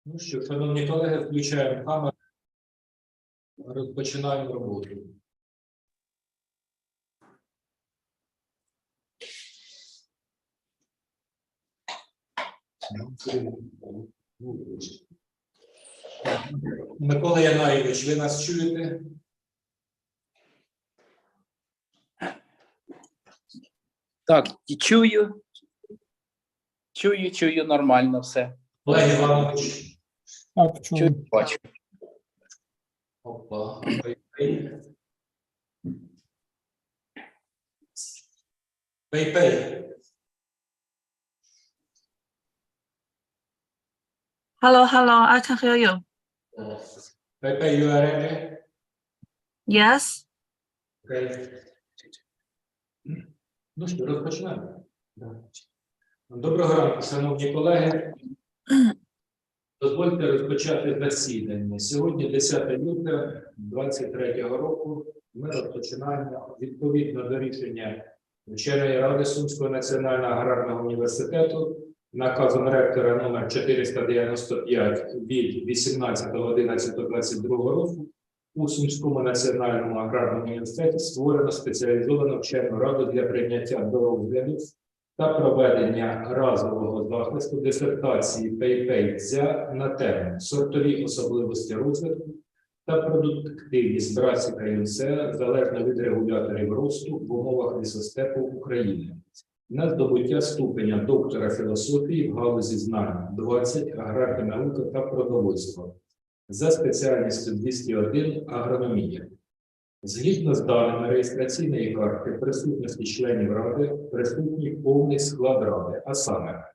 Ну що, шановні колеги, включаємо камеру, розпочинаємо роботу. Микола Янаєвич, ви нас чуєте? Так, чую. Чую, нормально все. Олег Іванович. Так, чую. Бачу. Опа. Пей-пей. Hello, I can hear you. Пей-пей, you are ready? Yes. Окей. Ну що, розпочнемо. Доброго ранку, шановні колеги. Дозвольте розпочати засідання. Сьогодні 10 лютого 2023 року. Ми розпочинаємо відповідно до рішення Вченої ради Сумського національного аграрного університету наказом ректора номер 495 від 18.11.22 року у Сумському національному аграрному університеті створено спеціалізовану вчену раду для прийняття до розгляду та проведення разового захисту дисертації Пей-Пей-Дзя на тему «Сортові особливості розвитку та продуктивність братсіка ЮНСЕ залежно від регуляторів росту в умовах лісостепу України» на здобуття ступеня доктора філософії в галузі знань 20 аграрна наука та продовольство за спеціальністю 201 агрономія. Згідно з даними реєстраційної карти присутності членів Ради, присутній повний склад Ради, а саме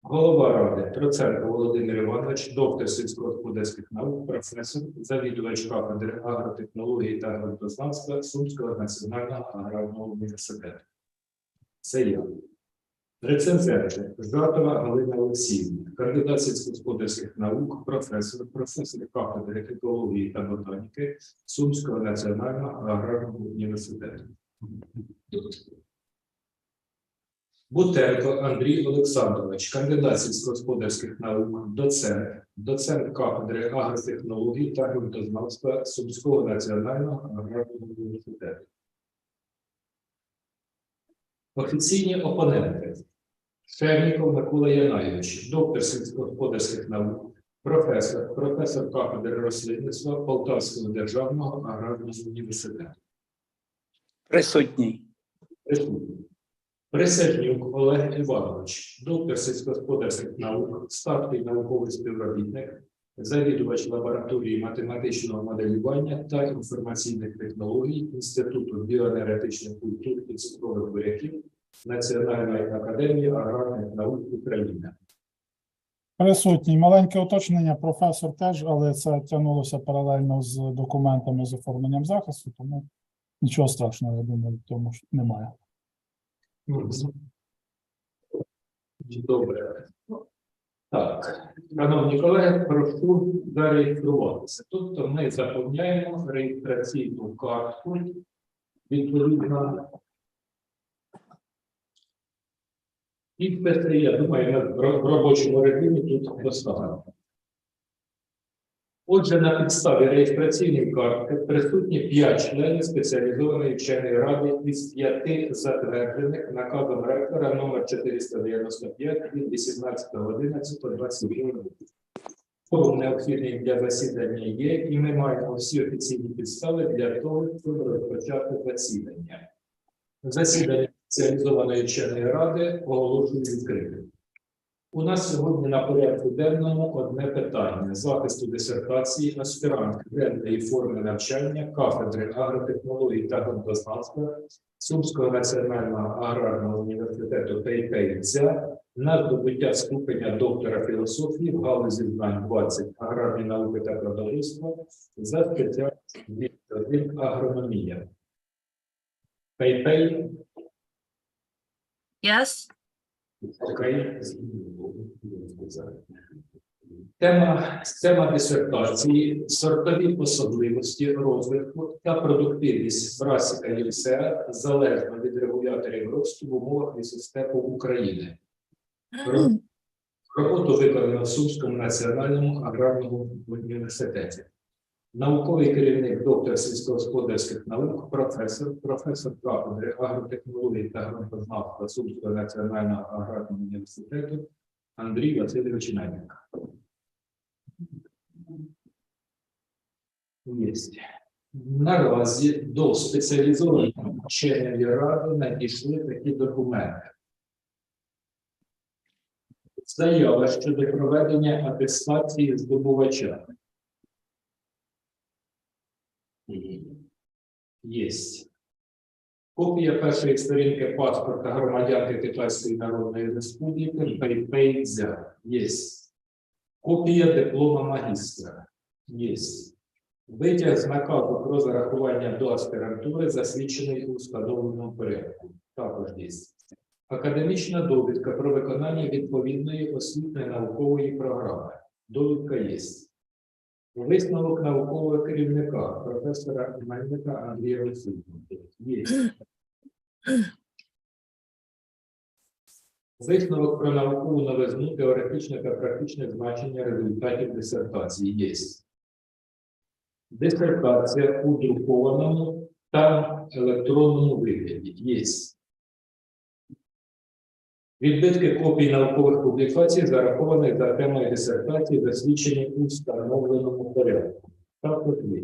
голова Ради Троценко Володимир Іванович, доктор сільськогосподарських наук, професор, завідувач кафедри агротехнології та агротознавства Сумського національного аграрного університету. Це я. Рецензенти Жатова Галина Олексіївна, кандидат сільськогосподарських наук, професор кафедри екології та ботаніки Сумського національного аграрного університету. Бутенко Андрій Олександрович, кандидат сільськогосподарських наук, доцент кафедри агротехнології та агротознавства Сумського національного аграрного університету. Офіційні опоненти. Шевніков Микола Янаєвич, доктор сільськогосподарських наук, професор кафедри рослинництва Полтавського державного аграрного університету. Присутній. Присяжнюк Олег Іванович, доктор сільськогосподарських наук, статний науковий співробітник, завідувач лабораторії математичного моделювання та інформаційних технологій Інституту біоенергетичних культур і цукрових буряків Національної академії аграрних наук України. Присутній. Маленьке уточнення, професор теж, але це тягнулося паралельно з документами з оформленням захисту, тому нічого страшного, я думаю, в тому немає. Добре. Так, шановні колеги, прошу зареєструватися. Тобто ми заповняємо реєстраційну картку відповідно. Підписи, я думаю, в робочому режимі тут достатньо. Отже, на підставі реєстраційної картки присутні 5 членів спеціалізованої вченої ради із 5 затверджених наказом ректора номер 495 від 18.11.22 року. Форум необхідний для засідання є, і ми маємо всі офіційні підстави для того, щоб розпочати засідання. Засідання спеціалізованої вченої ради оголошую відкритим. У нас сьогодні на порядку денному одне питання – захисту дисертації аспірантки денної форми навчання кафедри агротехнології та ґрунтознавства Сумського національного аграрного університету Пей-Пей-Дзя на здобуття ступеня доктора філософії в галузі знань 20 аграрні науки та продовольства за спеціальністю 201 агрономія. Пей-Пей? Yes. Окей. Тема дисертації – сортові особливості розвитку та продуктивність брасіка лісера залежно від регуляторів росту в умовах лісостепу України. Роботу виконано в Сумському національному аграрному університеті. Науковий керівник, доктор сільськогосподарських наук, професор кафедри агротехнології та ґрунтознавства Сумського національного аграрного університету Андрій Васильович Мельник. Наразі до спеціалізованої вченої ради надійшли такі документи. Заява щодо проведення атестації здобувача. Єсть. Копія першої сторінки паспорта громадянки Китайської Народної Республіки Пейпей-Дзя. Єсть. Копія диплома магістра. Єсть. Витяг з наказу про зарахування до аспірантури, засвідчений у встановленому порядку. Також є. Академічна довідка про виконання відповідної освітньої наукової програми. Довідка є. Висновок наукового керівника, професора Мельника Андрія Васильовича. Є. Висновок про наукову новизну, теоретичне та практичне значення результатів дисертації. Є. Дисертація у друкованому та електронному вигляді. Є. Відбитки копій наукових публікацій, зарахованих за темою дисертації, засвідчені у встановленому порядку. Також є.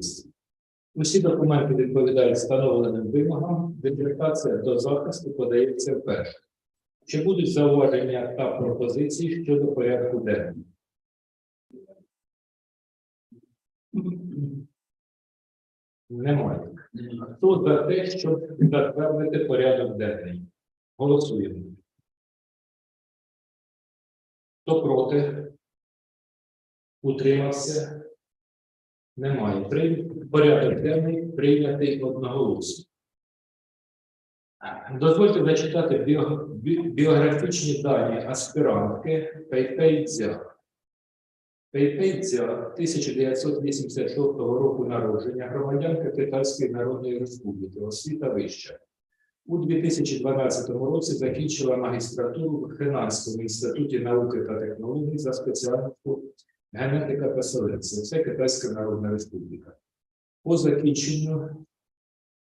Усі документи відповідають встановленим вимогам. Дисертація до захисту подається вперше. Чи будуть зауваження та пропозиції щодо порядку денного? Немає. Хто за те, щоб затвердити порядок денний? Голосуємо. Хто проти? Утримався? Немає. Порядок денний прийнятий одноголосно. Дозвольте зачитати біографічні дані аспірантки Пейпей-Дзя. Пейпей-Дзя 1986 року народження, громадянка Китайської Народної Республіки, освіта вища. У 2012 році закінчила магістратуру в Хенанському інституті науки та технологій за спеціальністю генетика та селекція. Це Китайська Народна Республіка. По закінченню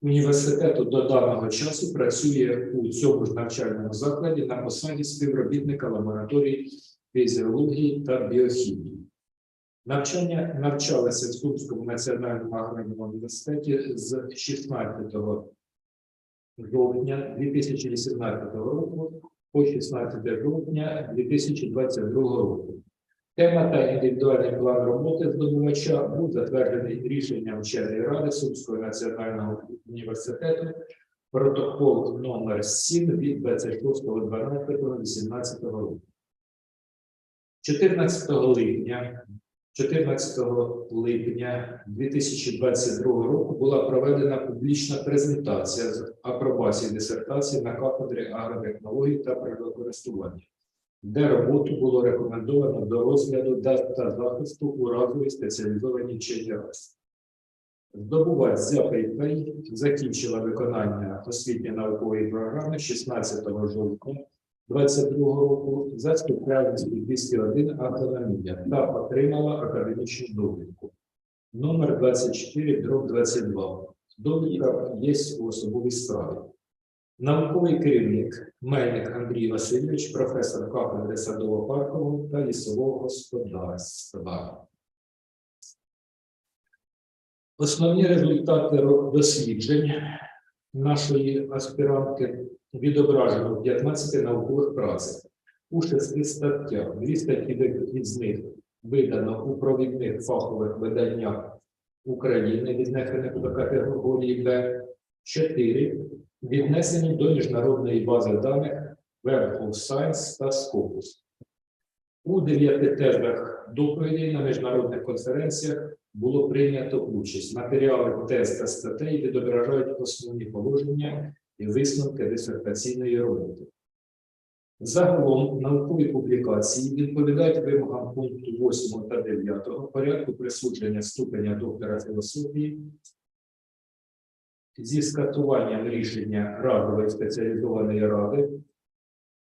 університету до даного часу працює у цьому ж навчальному закладі на посаді співробітника лабораторії фізіології та біохімії. Навчалася в Сумському національному аграрному університеті з 16 жовтня 2018 року по 16 жовтня 2022 року. Тема та індивідуальний план роботи здобувача був затверджений рішенням вченої ради Сумського національного університету, протокол номер 7 від 26.12.2018 року. 14 липня 2022 року була проведена публічна презентація з апробації дисертації на кафедрі агротехнології та природокористування, де роботу було рекомендовано до розгляду та захисту у разовій спеціалізованій вченій раді. Здобувач Дзя Пейпей закінчила виконання освітньо-наукової програми 16 жовтня 2022 року за спеціальністю 201 агрономія та отримала академічну довідку. Номер 24/22. Довідка є у особовій справі. Науковий керівник Мельник Андрій Васильович, професор кафедри садово-паркового та лісового господарства. Основні результати досліджень нашої аспірантки відображено в 15 наукових працях, у 6 статтях. 2 статті з них видано у провідних фахових виданнях України, віднесених до категорії Б, 4 віднесені до міжнародної бази даних Web of Science та Scopus. У 9 тезах доповідей на міжнародних конференціях було прийнято участь. Матеріали тез та статей відображають основні положення і висновки дисертаційної роботи. Загалом наукові публікації відповідають вимогам пункту 8 та 9 порядку присудження ступеня доктора філософії зі скасуванням рішення Радової спеціалізованої ради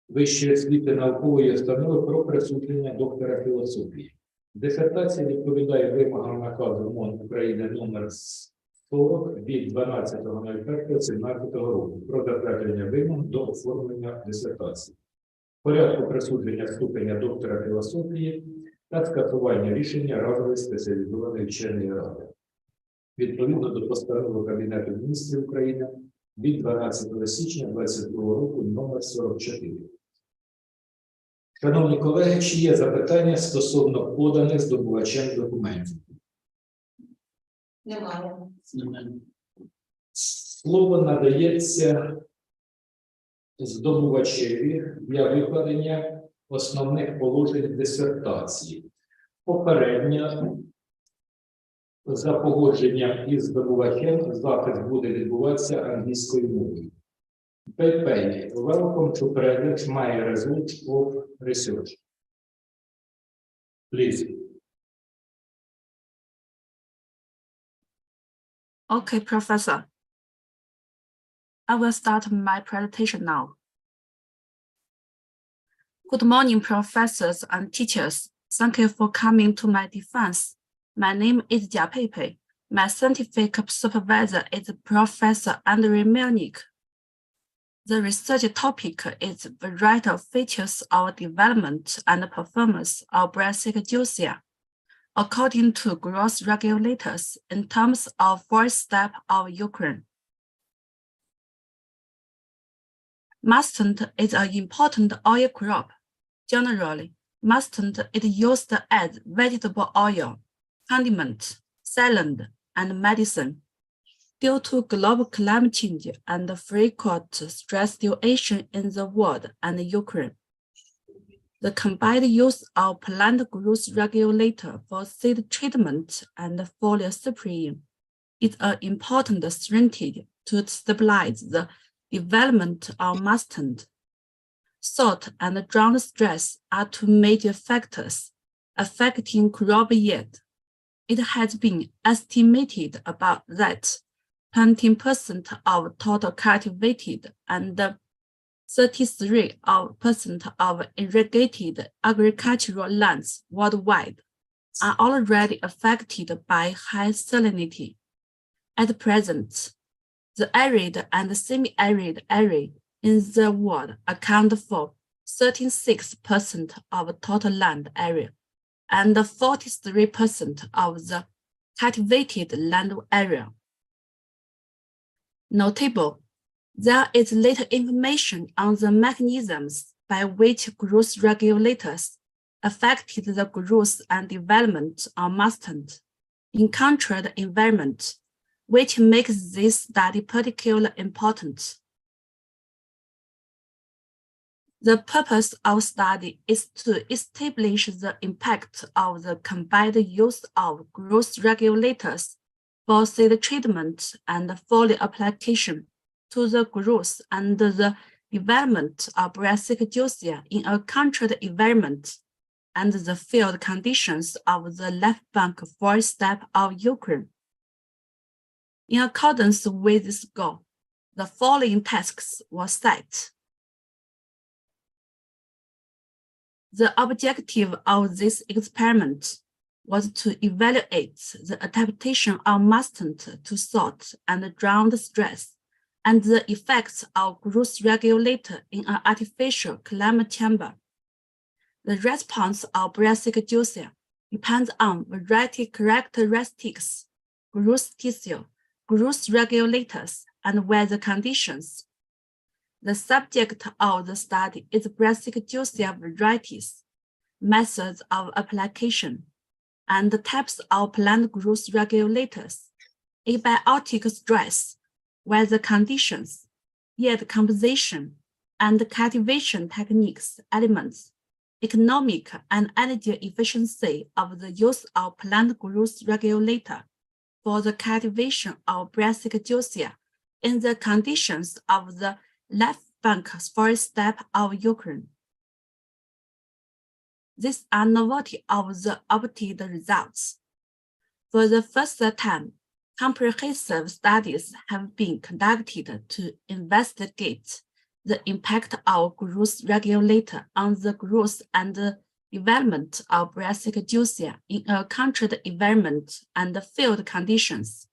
Вищої освіти наукової установи про присудження доктора філософії. Дисертація відповідає вимогам наказу МОН України номер 40 від 12.01.17 року про затвердження вимог до оформлення дисертації, порядку присудження ступеня доктора філософії та скасування рішення Радової спеціалізованої вченої ради. Відповідно до постанови Кабінету міністрів України від 12 січня 2022 року номер 44. Шановні колеги, чи є запитання стосовно поданих здобувачем документів? Немає. Слово надається здобувачеві для викладення основних положень дисертації. Попередньо за погодженням із здобувачем захист буде відбуватися англійською мовою. Pepe, welcome to present my result of research. Please. Okay, Professor. I will start my presentation now. Good morning, professors and teachers. Thank you for coming to my defense. My name is Jia Pepe. My scientific supervisor is Professor Andrei Melnik. The research topic is variety of features of development and performance of brachycephalosia according to growth regulators in terms of fourth step of Ukraine. Mustard is an important oil crop. Generally, mustard is used as vegetable oil, condiment, salad, and medicine. Due to global climate change and frequent stress situation in the world and Ukraine, the combined use of plant growth regulator for seed treatment and foliar spraying is an important strategy to stabilize the development of mustard. Salt and drought stress are two major factors affecting crop yield. It has been estimated about that 20% of total cultivated and 33% of irrigated agricultural lands worldwide are already affected by high salinity. At present, the arid and semi-arid area in the world account for 36% of total land area and 43% of the cultivated land area. Notable, there is little information on the mechanisms by which growth regulators affected the growth and development of mustard in controlled environment, which makes this study particularly important. The purpose of study is to establish the impact of the combined use of growth regulators for seed treatment and foliar application to the growth and the development of brachycephalosia in a controlled environment and the field conditions of the left bank forest steppe of Ukraine. In accordance with this goal, the following tasks were set. The objective of this experiment was to evaluate the adaptation of mustard to salt and drought stress and the effects of growth regulator in an artificial climate chamber. The response of brachycephalosia depends on variety characteristics, growth tissue, growth regulators, and weather conditions. The subject of the study is brachycephalosia varieties, methods of application, and the types of plant growth regulators, abiotic stress, weather conditions, yield composition, and cultivation techniques elements, economic and energy efficiency of the use of plant growth regulator for the cultivation of brachycephalosia in the conditions of the left bank forest steppe of Ukraine. These are novelty of the obtained results. For the first time, comprehensive studies have been conducted to investigate the impact of growth regulator on the growth and development of bradycardia in a controlled environment and field conditions.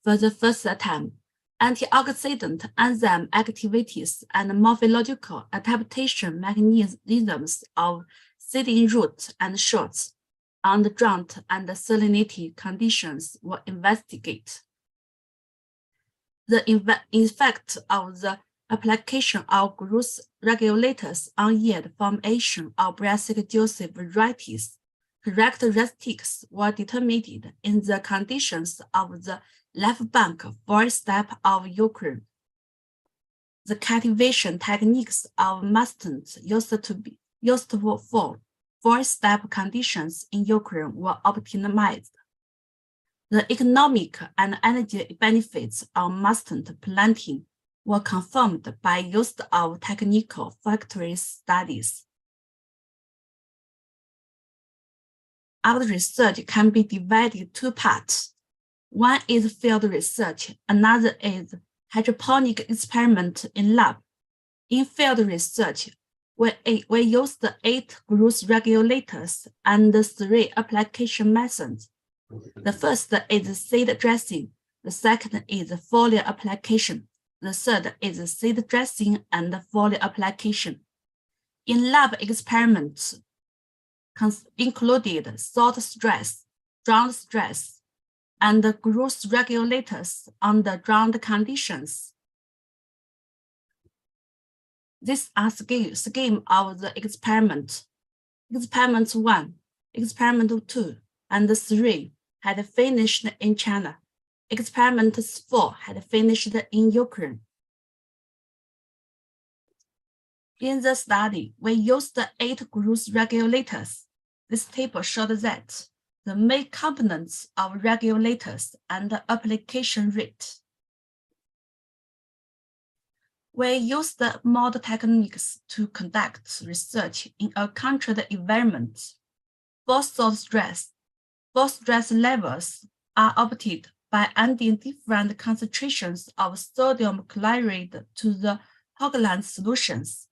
For the first time, antioxidant enzyme activities and morphological adaptation mechanisms of seeding roots and shoots on the drought and salinity conditions were investigated. The effect of the application of growth regulators on yield formation of bradycardia varieties characteristics were determined in the conditions of the left bank forest steppe of Ukraine. The cultivation techniques of mustard used for forest steppe conditions in Ukraine were optimized. The economic and energy benefits of mustard planting were confirmed by use of technical factory studies. Our research can be divided into two parts. One is field research, another is hydroponic experiment in lab. In field research, we used 8 growth regulators and 3 application methods. The first is seed dressing, the second is foliar application, the third is seed dressing and foliar application. In lab experiments included salt stress, drought stress, and growth regulators under drought conditions. These are scheme of the experiment. Experiment 1, experiment 2, and 3 had finished in China. Experiment 4 had finished in Ukraine. In the study, we used 8 growth regulators. This table showed that the main components of regulators and the application rate. We used model techniques to conduct research in a controlled environment. For salt stress levels are obtained by adding different concentrations of sodium chloride to the Hogland solutions.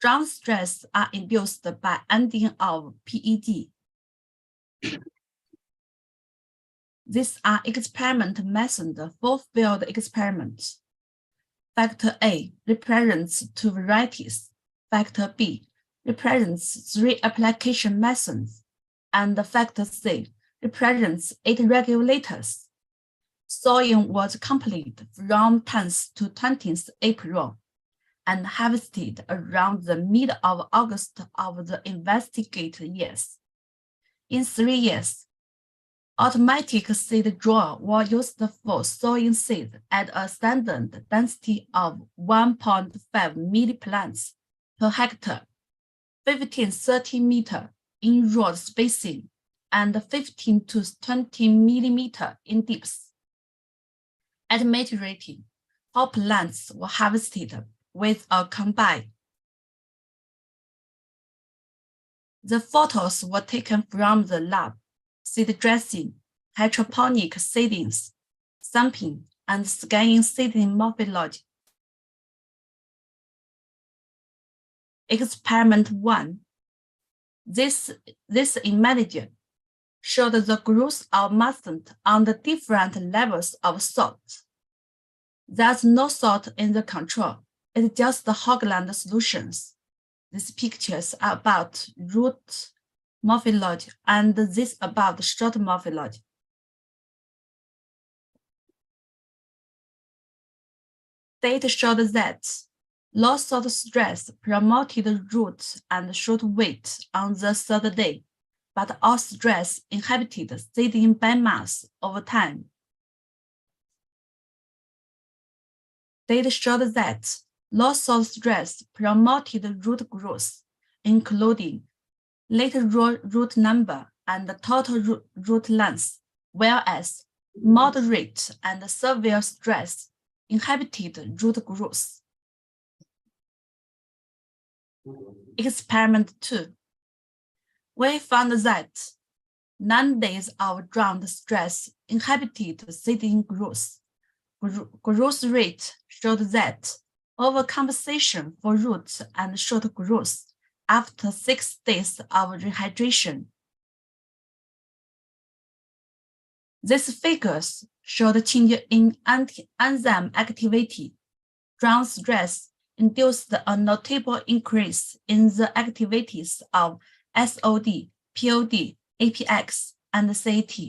Drought stress are induced by adding of PED. These are experiment methods for field experiments. Factor A represents 2 varieties. Factor B represents 3 application methods. And factor C represents 8 regulators. Sowing was completed from 10th to 20th April and harvested around the mid of August of the investigated years. In 3 years, automatic seed drawer was used for sowing seed at a standard density of 1.5 milliplants per hectare, 15-30 meter in row spacing, and 15 to 20 millimeter in depth. At maturity, all plants were harvested with a combine. The photos were taken from the lab. Seed dressing, hydroponic seedings, sampling, and scanning seeding morphology. Experiment 1. This image showed the growth of mustard on the different levels of salt. There's no salt in the control, it's just the Hogland solutions. These pictures are about root morphology and this about short morphology. Data showed that low salt stress promoted root and shoot weight on the 3rd day, but all stress inhibited seeding biomass over time. Data showed that low salt stress promoted root growth, including later root number and the total root length, whereas moderate and severe stress inhibited root growth. Experiment 2. We found that 9 days of ground stress inhibited seeding growth. Growth rate showed that overcompensation for roots and short growth after 6 days of rehydration. These figures show the change in enzyme activity. Ground stress induced a notable increase in the activities of SOD, POD, APX, and CAT.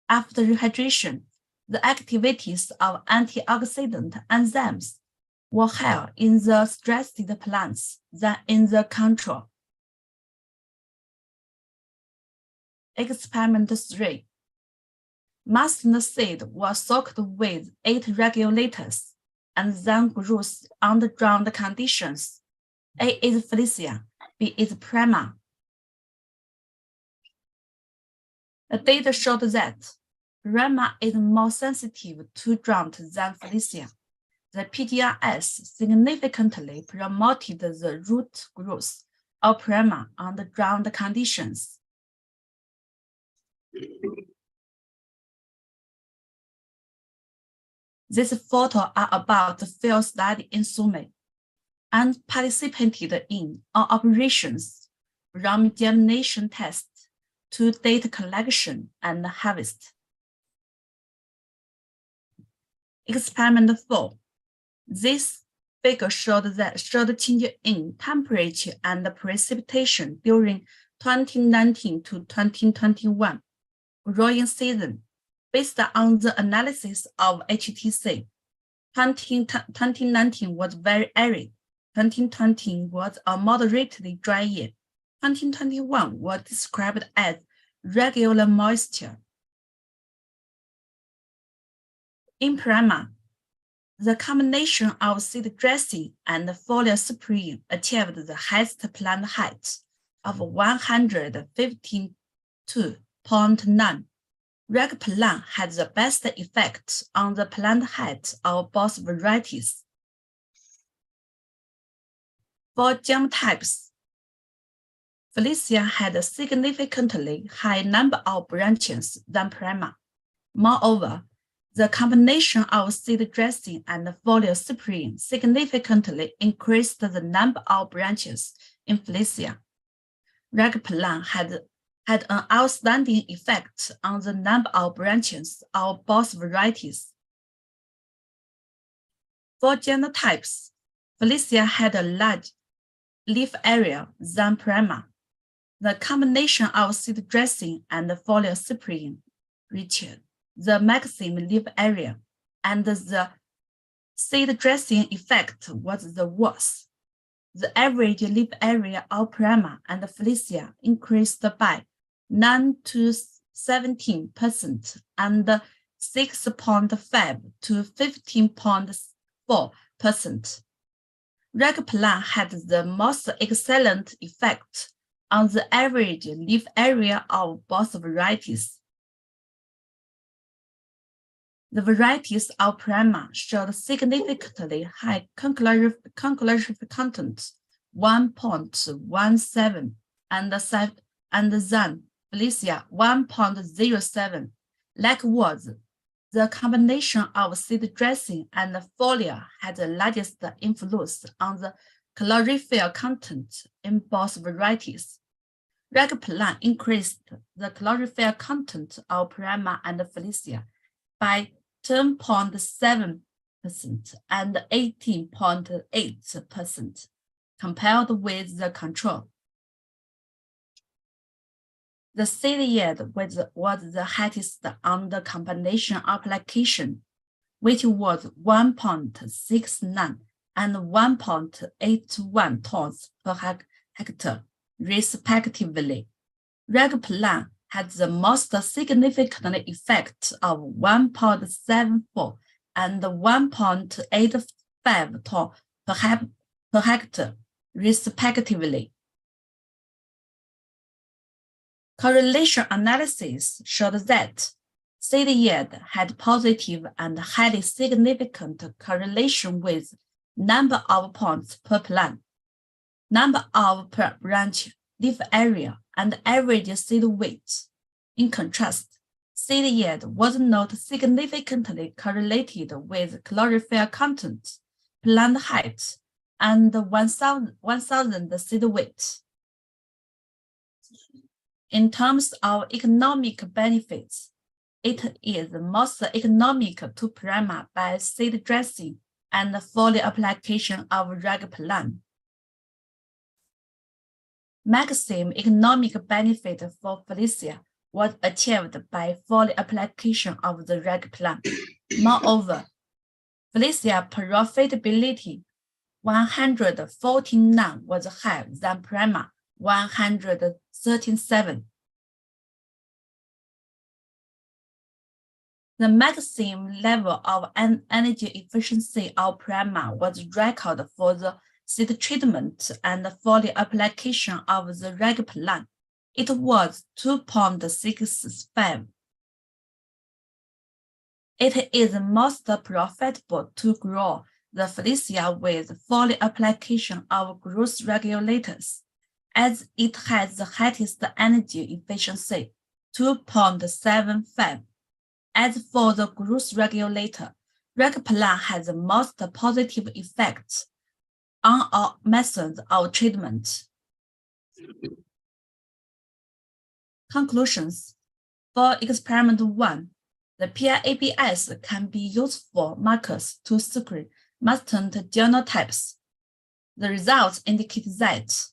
After rehydration, the activities of antioxidant enzymes were higher in the stressed plants than in the control. Experiment 3. Mustard seed was soaked with 8 regulators and then grew under ground conditions. A is Felicia, B is Prima. The data showed that Prima is more sensitive to drought than Felicia. The PDRS significantly promoted the root growth of Prima under ground conditions. These photos are about the field study in Sumy and participated in all operations from germination test to data collection and harvest. Experiment 4. This figure showed change in temperature and precipitation during 2019 to 2021 growing season. Based on the analysis of HTC, 2019 was very arid, 2020 was a moderately dry year, 2021 was described as regular moisture. In Prima, the combination of seed dressing and foliar spraying achieved the highest plant height of 152.9. Reg plant had the best effect on the plant height of both varieties. For germ types, Felicia had a significantly high number of branches than Prima. Moreover, the combination of seed dressing and foliar spraying significantly increased the number of branches in Felicia. Reg plant had an outstanding effect on the number of branches of both varieties. For genotypes, Felicia had a large leaf area than Prima. The combination of seed dressing and foliar spraying reached the maximum leaf area, and the seed dressing effect was the worst. The average leaf area of Prima and Felicia increased by 9 to 17% and 6.5 to 15.4%. Reg plant had the most excellent effect on the average leaf area of both varieties. The varieties of Prima showed significantly high conclusive content, 1.17, and then Felicia 1.07. Likewise, the combination of seed dressing and foliar had the largest influence on the chlorophyll content in both varieties. Reg plant increased the chlorophyll content of Prima and Felicia by 10.7% and 18.8% compared with the control. The seed yield was the highest on the combination application, which was 1.69 and 1.81 tons per hectare, respectively. Reg plant had the most significant effect of 1.74 and 1.85 tons per hectare, respectively. Correlation analysis showed that seed yield had positive and highly significant correlation with number of pounds per plant. number of per branch leaf area, and average seed weight. In contrast, seed yield was not significantly correlated with chlorophyll content, plant height, and 1,000 seed weight. In terms of economic benefits, it is most economic to prima by seed dressing and foliar application of reg plant. Maximum economic benefit for Felicia was achieved by foliar application of the reg plant. Moreover, Felicia profitability 149 was higher than Prima 137. The maximum level of energy efficiency of Prima was recorded for the seed treatment and foliar application of the reg plant. It was 2.65. It is most profitable to grow the Felicia with foliar application of growth regulators, as it has the highest energy efficiency, 2.75. As for the growth regulator, reg plant has the most positive effects on our methods of treatment. Conclusions. For experiment 1, the PIABS can be useful markers to screen mutant genotypes. The results indicate that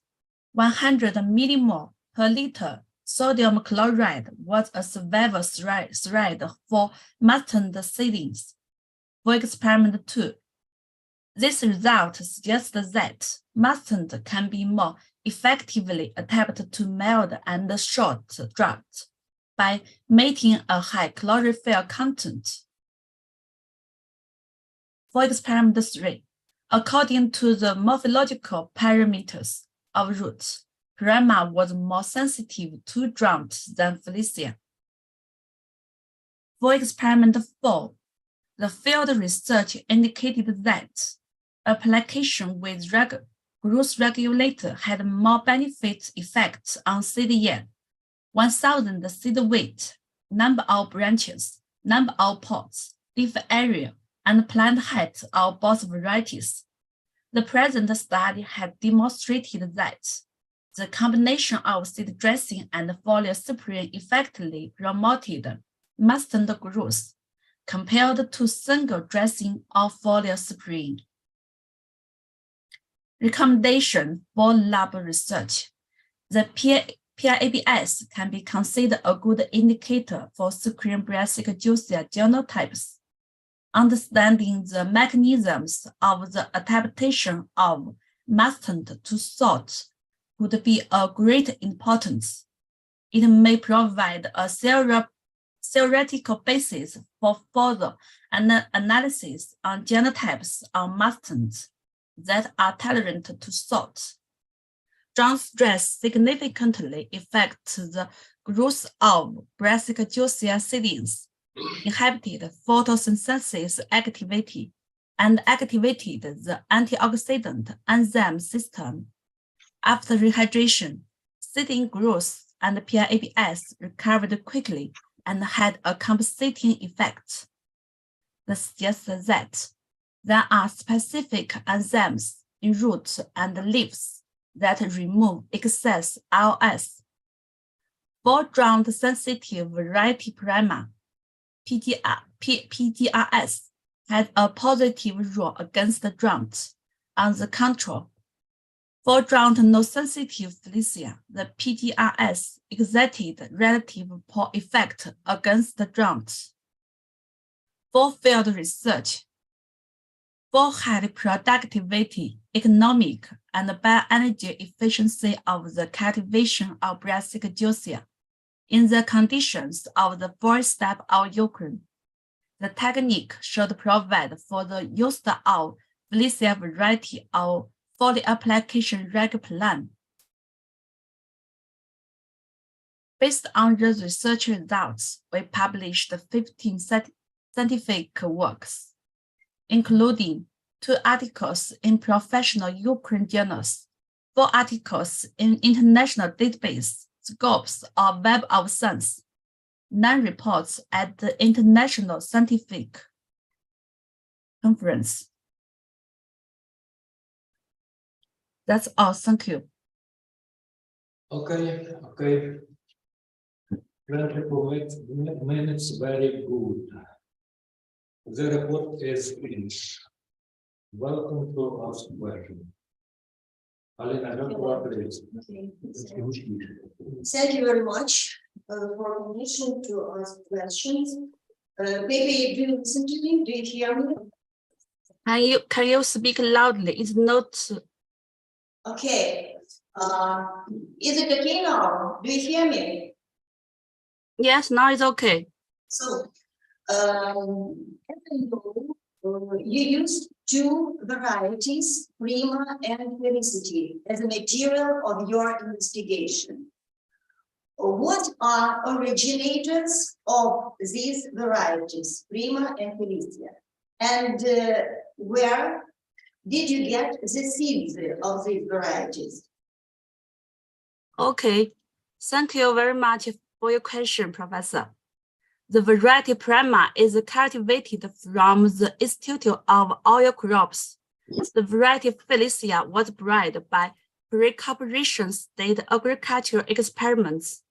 100 millimole per liter sodium chloride was a survival thread for mutant seedlings. For experiment 2, this result suggests that mutant can be more effectively adapted to mild and short drought by mating a high chlorophyll content. For experiment 3, according to the morphological parameters of roots, Prima was more sensitive to drought than Felicia. For experiment 4, the field research indicated that application with growth regulator had more benefit effects on seed yield, 1,000 seed weight, number of branches, number of pods, leaf area, and plant height of both varieties. The present study had demonstrated that the combination of seed dressing and foliar spraying effectively promoted mutant growth compared to single dressing or foliar spraying. Recommendation for lab research. The PIABS can be considered a good indicator for screen brassicodicia genotypes. Understanding the mechanisms of the adaptation of mutant to salt would be of great importance. It may provide a theoretical basis for further analysis on genotypes of mustants that are tolerant to salt. Drought stress significantly affects the growth of brassicodicia seedlings, inhibited photosynthesis activity, and activated the antioxidant enzyme system. After rehydration, seedling growth and PIABS recovered quickly and had a compensating effect. This suggests that there are specific enzymes in roots and leaves that remove excess LS. For drought-sensitive variety Prima, PDRS has a positive role against drought. On the contrary, for drought-no-sensitive Felicia, the PDRS exerted relative poor effect against drought. For field research, for high productivity, economic, and bioenergy efficiency of the cultivation of brassicodicia in the conditions of the forest steppe of Ukraine, the technique should provide for the use of Felicia variety of foliar application reg plant. Based on the research results, we published 15 scientific works, including 2 articles in professional Ukraine journals 4 articles in international database, scopes or Web of Science, 9 reports at the International Scientific Conference. That's all. Thank you. Okay, okay. 24 minutes, very good. The report is finished. Welcome to ask question. Alina, don't worry. Thank you very much for permission to ask questions. Baby, do you listen to me? Do you hear me? Can you speak loudly? It's not. Okay. Is it okay now? Do you hear me? Yes, now it's okay. So, as I know, you used 2 varieties, Prima and Felicity, as a material of your investigation. What are originators of these varieties, Prima and Felicia? And where did you get the seeds of these varieties? Okay. Thank you very much for your question, Professor. The variety Prima is cultivated from the Institute of Oil Crops. The variety Felicia was bred by pre-corporation state agricultural experiments.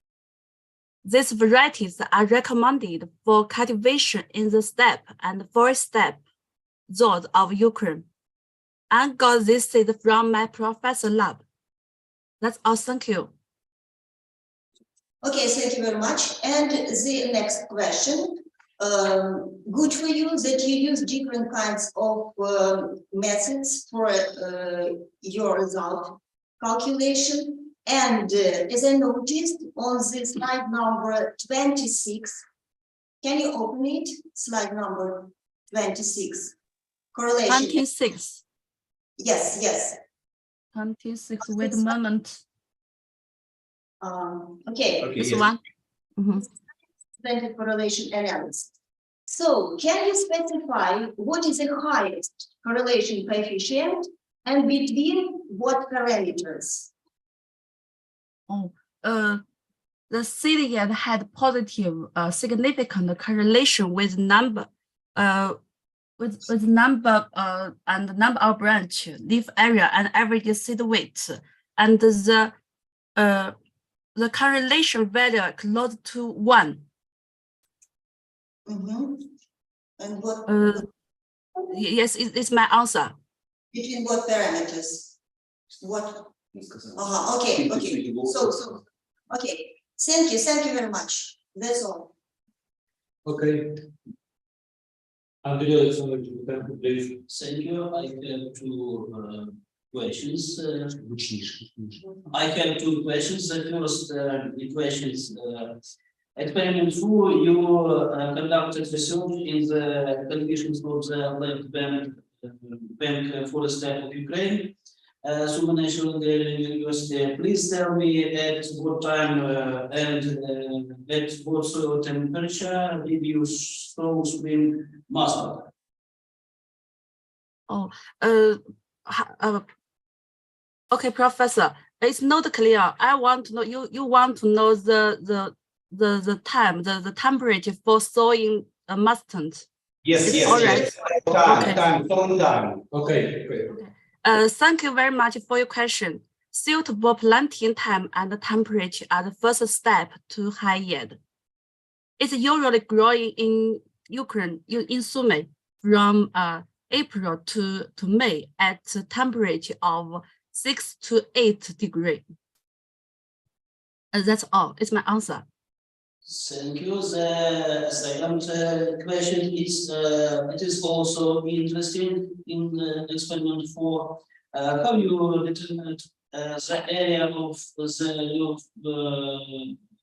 These varieties are recommended for cultivation in the steppe and forest steppe zones of Ukraine. I got this seed from my professor lab. That's all. Thank you. Okay, thank you very much. And the next question. Good for you that you use different kinds of methods for your result calculation. And as I noticed on the slide number 26, can you open it? Slide number 26. Correlation. 26. Yes, yes. 26. Wait a moment. Okay. This one. Blended correlation analysis. So can you specify what is the highest correlation coefficient and between what parameters? Oh, the CDN had positive significant correlation with number with number and number of branch, leaf area, and average seed weight, and the correlation value close to 1. And what Yes, it's my answer. between what parameters? What? Okay, okay. So okay. Thank you very much. That's all. Okay. Andrei Alexandrovich, please. Thank you. I have 2 questions. I have 2 questions. The first question is, experiment 4, you conducted research in the conditions of the left bank forest of Ukraine, Suman National University. Please tell me at what time and at what soil temperature did you sow spring mustard? Okay, Professor, it's not clear. I want to know, you want to know the time, the temperature for sowing a mustard. Yes, It's all right. Time. Okay. Thank you very much for your question. Suitable planting time and temperature are the first step to high yield. It's usually growing in Ukraine, in Sumy, from April to May at a temperature of 6 to 8 degrees. That's all. It's my answer. Thank you. The second question is, it is also interesting in experiment 4. How you determine the area of the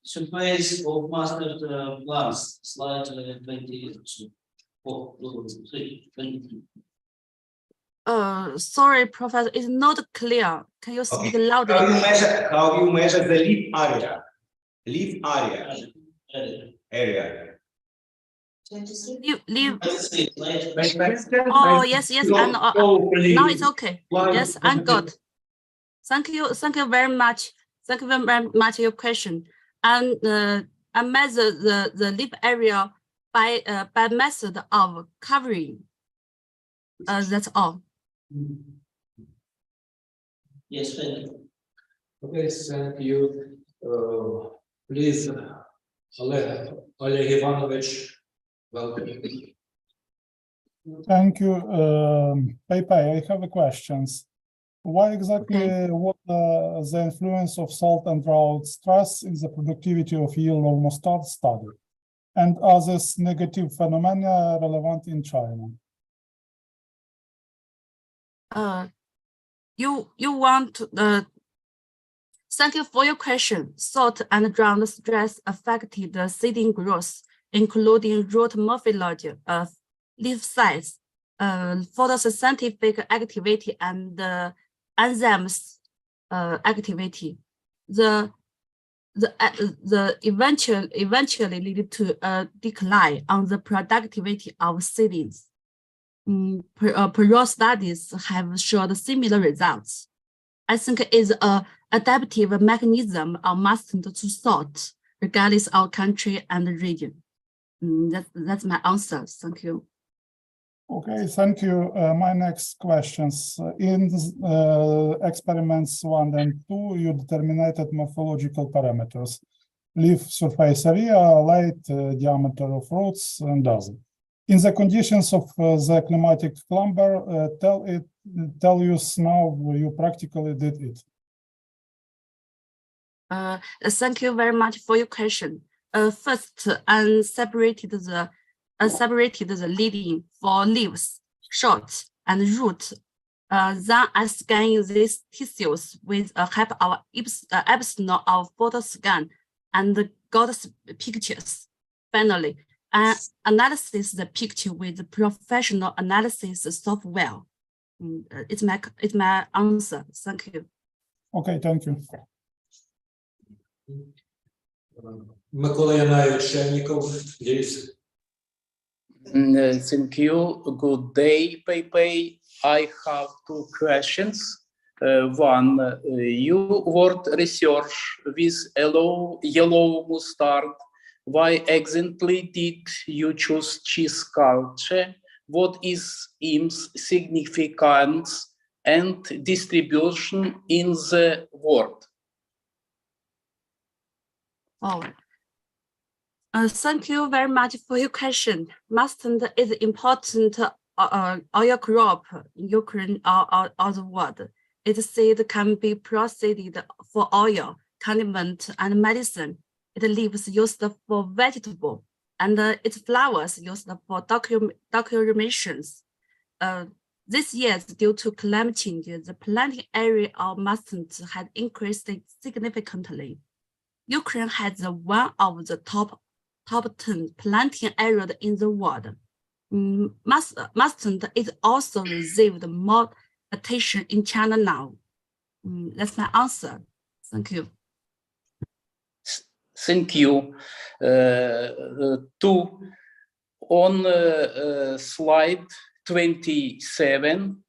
surface of mustard plants? Slide 22. Sorry, Professor, it's not clear. Can you speak loudly? How you measure the leaf area? Leaf area. 26. Oh, yes, and now it's okay. Yes, I'm good. Thank you very much. Thank you very much for your question. And I measure the leaf area by method of covering. That's all. Yes, thank you. Okay, thank you. Please, Oleg Ivановich, welcome. Thank you. Pepe, I have a questions. Why exactly what the influence of salt and drought stress in the productivity of yellow mustard study? And are these negative phenomena relevant in China? You want thank you for your question. Salt and drought stress affected the seeding growth, including root morphology, leaf size, photosynthetic activity, and enzymes activity. The eventually lead to a decline on the productivity of seedlings. Prior studies have showed similar results. I think it is an adaptive mechanism of mustard to salt, regardless of country and region. That's my answer. Thank you. Okay, thank you. My next questions. In experiments 1 and 2, you determined morphological parameters: leaf surface area, light, diameter of roots, and others. In the conditions of the climatic climber, tell us now you practically did it. Thank you very much for your question. First, I separated the leading for leaves, shoots, and root. Then I scan these tissues with a help of epsilon of photo scan and got pictures. Finally, I analysis the picture with professional analysis software. It's my answer. Thank you. Okay, thank you. Микола Янаєвич Шенніков, please. Thank you. Good day, Pepe. I have two questions. One, you worked research with yellow mustard. Why exactly did you choose cheese culture? What is its significance and distribution in the world? Oh. Thank you very much for your question. Mustard is important oil crop in Ukraine or the world. Its seed can be processed for oil, condiment, and medicine. Its leaves used for vegetable, and its flowers used for decorations. This year, due to climate change, the planting area of mustard has increased significantly. Ukraine has one of the top 10 planting areas in the world. Mustard is also received more attention in China now. That's my answer. Thank you. Thank you. Two, on slide 27,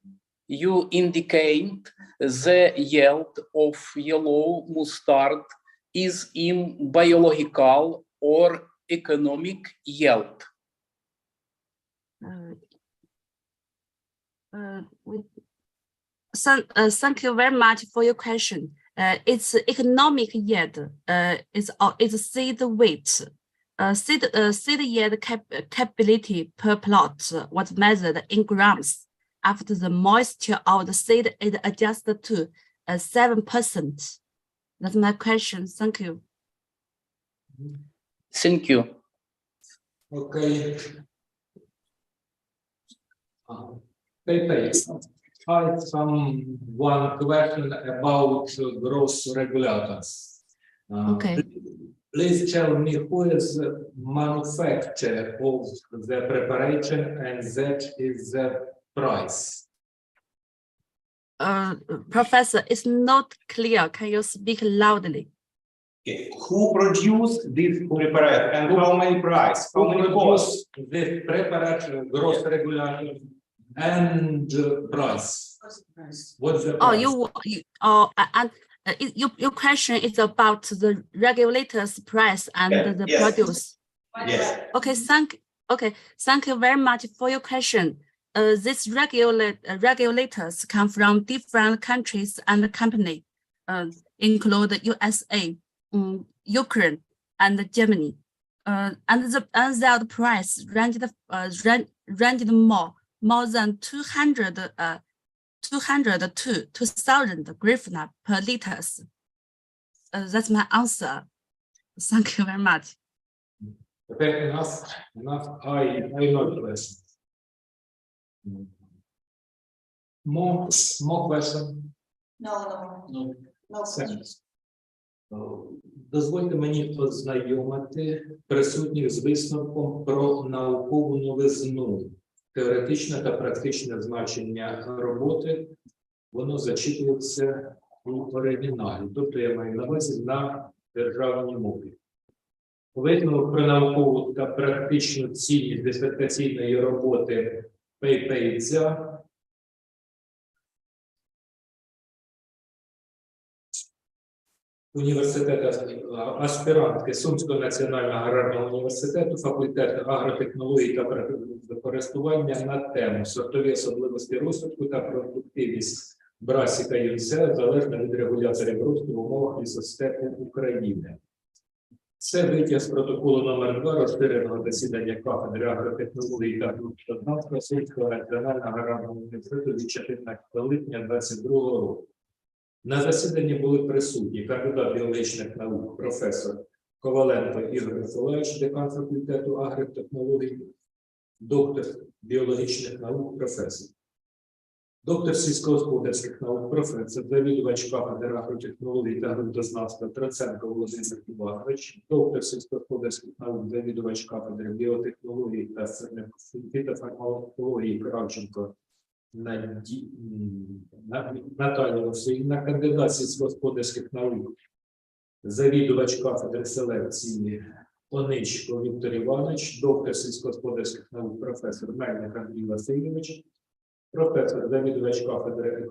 you indicate the yield of yellow mustard is in biological or economic yield. Thank you very much for your question. Its economic yield is seed weight. Seed yield capability per plot was measured in grams after the moisture of the seed is adjusted to 7%. That's my question. Thank you. Thank you. Okay. Pepe, I have one question about growth regulators. Okay. Please tell me who is the manufacturer of the preparation and that is the price. Professor, it's not clear. Can you speak loudly? Okay. Who produced this preparation and how many price? How many cost? This preparation growth regulator. and price. What's the Oh, price? your question is about the regulator's price and Yeah, the yes. produce. Yes. Okay, thank you very much for your question. These regulators come from different countries and company, include USA, Ukraine, and Germany. And the price ranged more than 200 to 2,000 hryvnia per liters. That's my answer. Thank you very much. Okay, enough. I know the question. More question. No. Thanks. Дозвольте мені ознайомити присутніх з висновком про наукову новизну. Теоретичне та практичне значення роботи, воно зачитується у оригіналі. Тобто я маю на увазі на державній мові. Висновок про наукову та практичну цінність дисертаційної роботи Пейпейця університету аспірантки Сумського національного аграрного університету, факультет агротехнологій та користування на тему сортові особливості розвитку та продуктивність брасіка юнця залежно від регуляторів росту в умовах лісостепу України. Це витяг з протоколу номер 2 розширеного засідання кафедри агротехнології та природознавства Сумського національного аграрного університету від 14 липня 2022 року. На засіданні були присутні кандидат біологічних наук, професор Коваленко Ігор Миколаївич, декан факультету агротехнологій, доктор біологічних наук, професор. Доктор сільськогосподарських наук, професор, завідувач кафедри агротехнологій та ґрунтознавства Троценко Володимир Іванович, доктор сільськогосподарських наук, завідувач кафедри біотехнологій та фітофармакології Кравченко Наталія Васильівна, кандидат сільськогосподарських наук, завідувач кафедри селекції Оничко Віктор Іванович, доктор сільськогосподарських наук, професор Мельник Андрій Васильович, професор, завідувач кафедри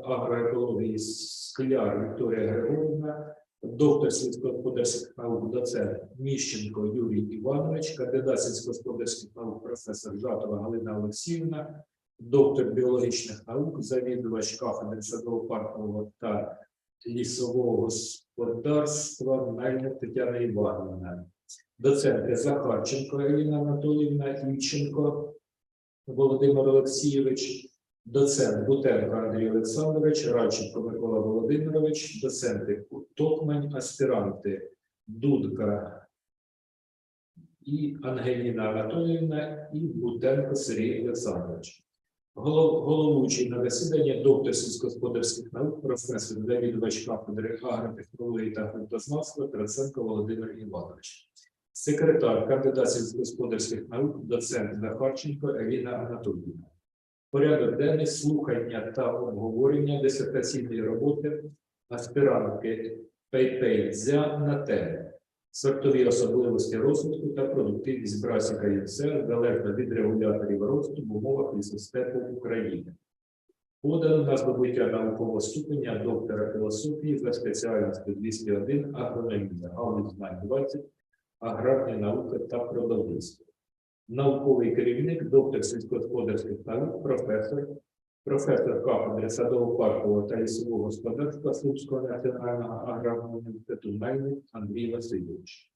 агроекології Скляр Вікторія Григорівна, доктор сільськогосподарських наук, доцент Міщенко Юрій Іванович, кандидат сільськогосподарських наук, професор Жатова Галина Олексіївна, доктор біологічних наук, завідувач кафедри садово-паркового та лісового господарства Мельник Тетяна Іванівна, доценти Захарченко Еліна Анатоліївна, Ільченко Володимир Олексійович, доцент Бутенко Андрій Олександрович, Радченко Микола Володимирович, доценти Токмань, аспіранти Дудка і Ангеліна Анатоліївна і Бутенко Сергій Олександрович. Головуючий на засіданні доктор сільськогосподарських наук, професор, завідувач кафедри агротехнології та ґрунтознавства Троценко Володимир Іванович. Секретар, кандидат сільськогосподарських наук, доцент Захарченко Еліна Анатоліївна. Порядок денний, слухання та обговорення дисертаційної роботи аспірантки Пейпейця на тему сортові особливості розвитку та продуктивність брасіка юнця залежно від регуляторів росту в умовах лісостепу України. Подано на здобуття наукового ступеня доктора філософії за спеціальністю 201 агрономія, галузь знань 20, аграрні науки та продовольство. Науковий керівник, доктор сільськогосподарських наук, професор кафедри садово-паркового та лісового господарства Сумського національного аграрного університету Мельник Андрій Васильович.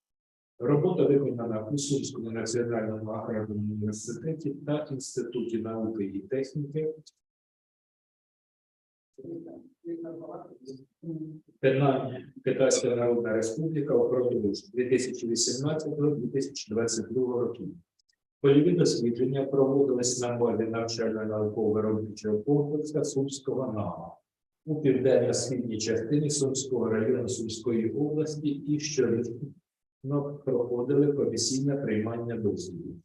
Робота виконана у Сумському національному аграрному університеті та Інституті науки і техніки Китайська Народна Республіка упродовж 2018-2022 років. Польові дослідження проводились на базі навчально-науково-виробничого комплексу Сумського НАУ у південно-східній частині Сумського району Сумської області і щорічно проходили комісійне приймання дослідів.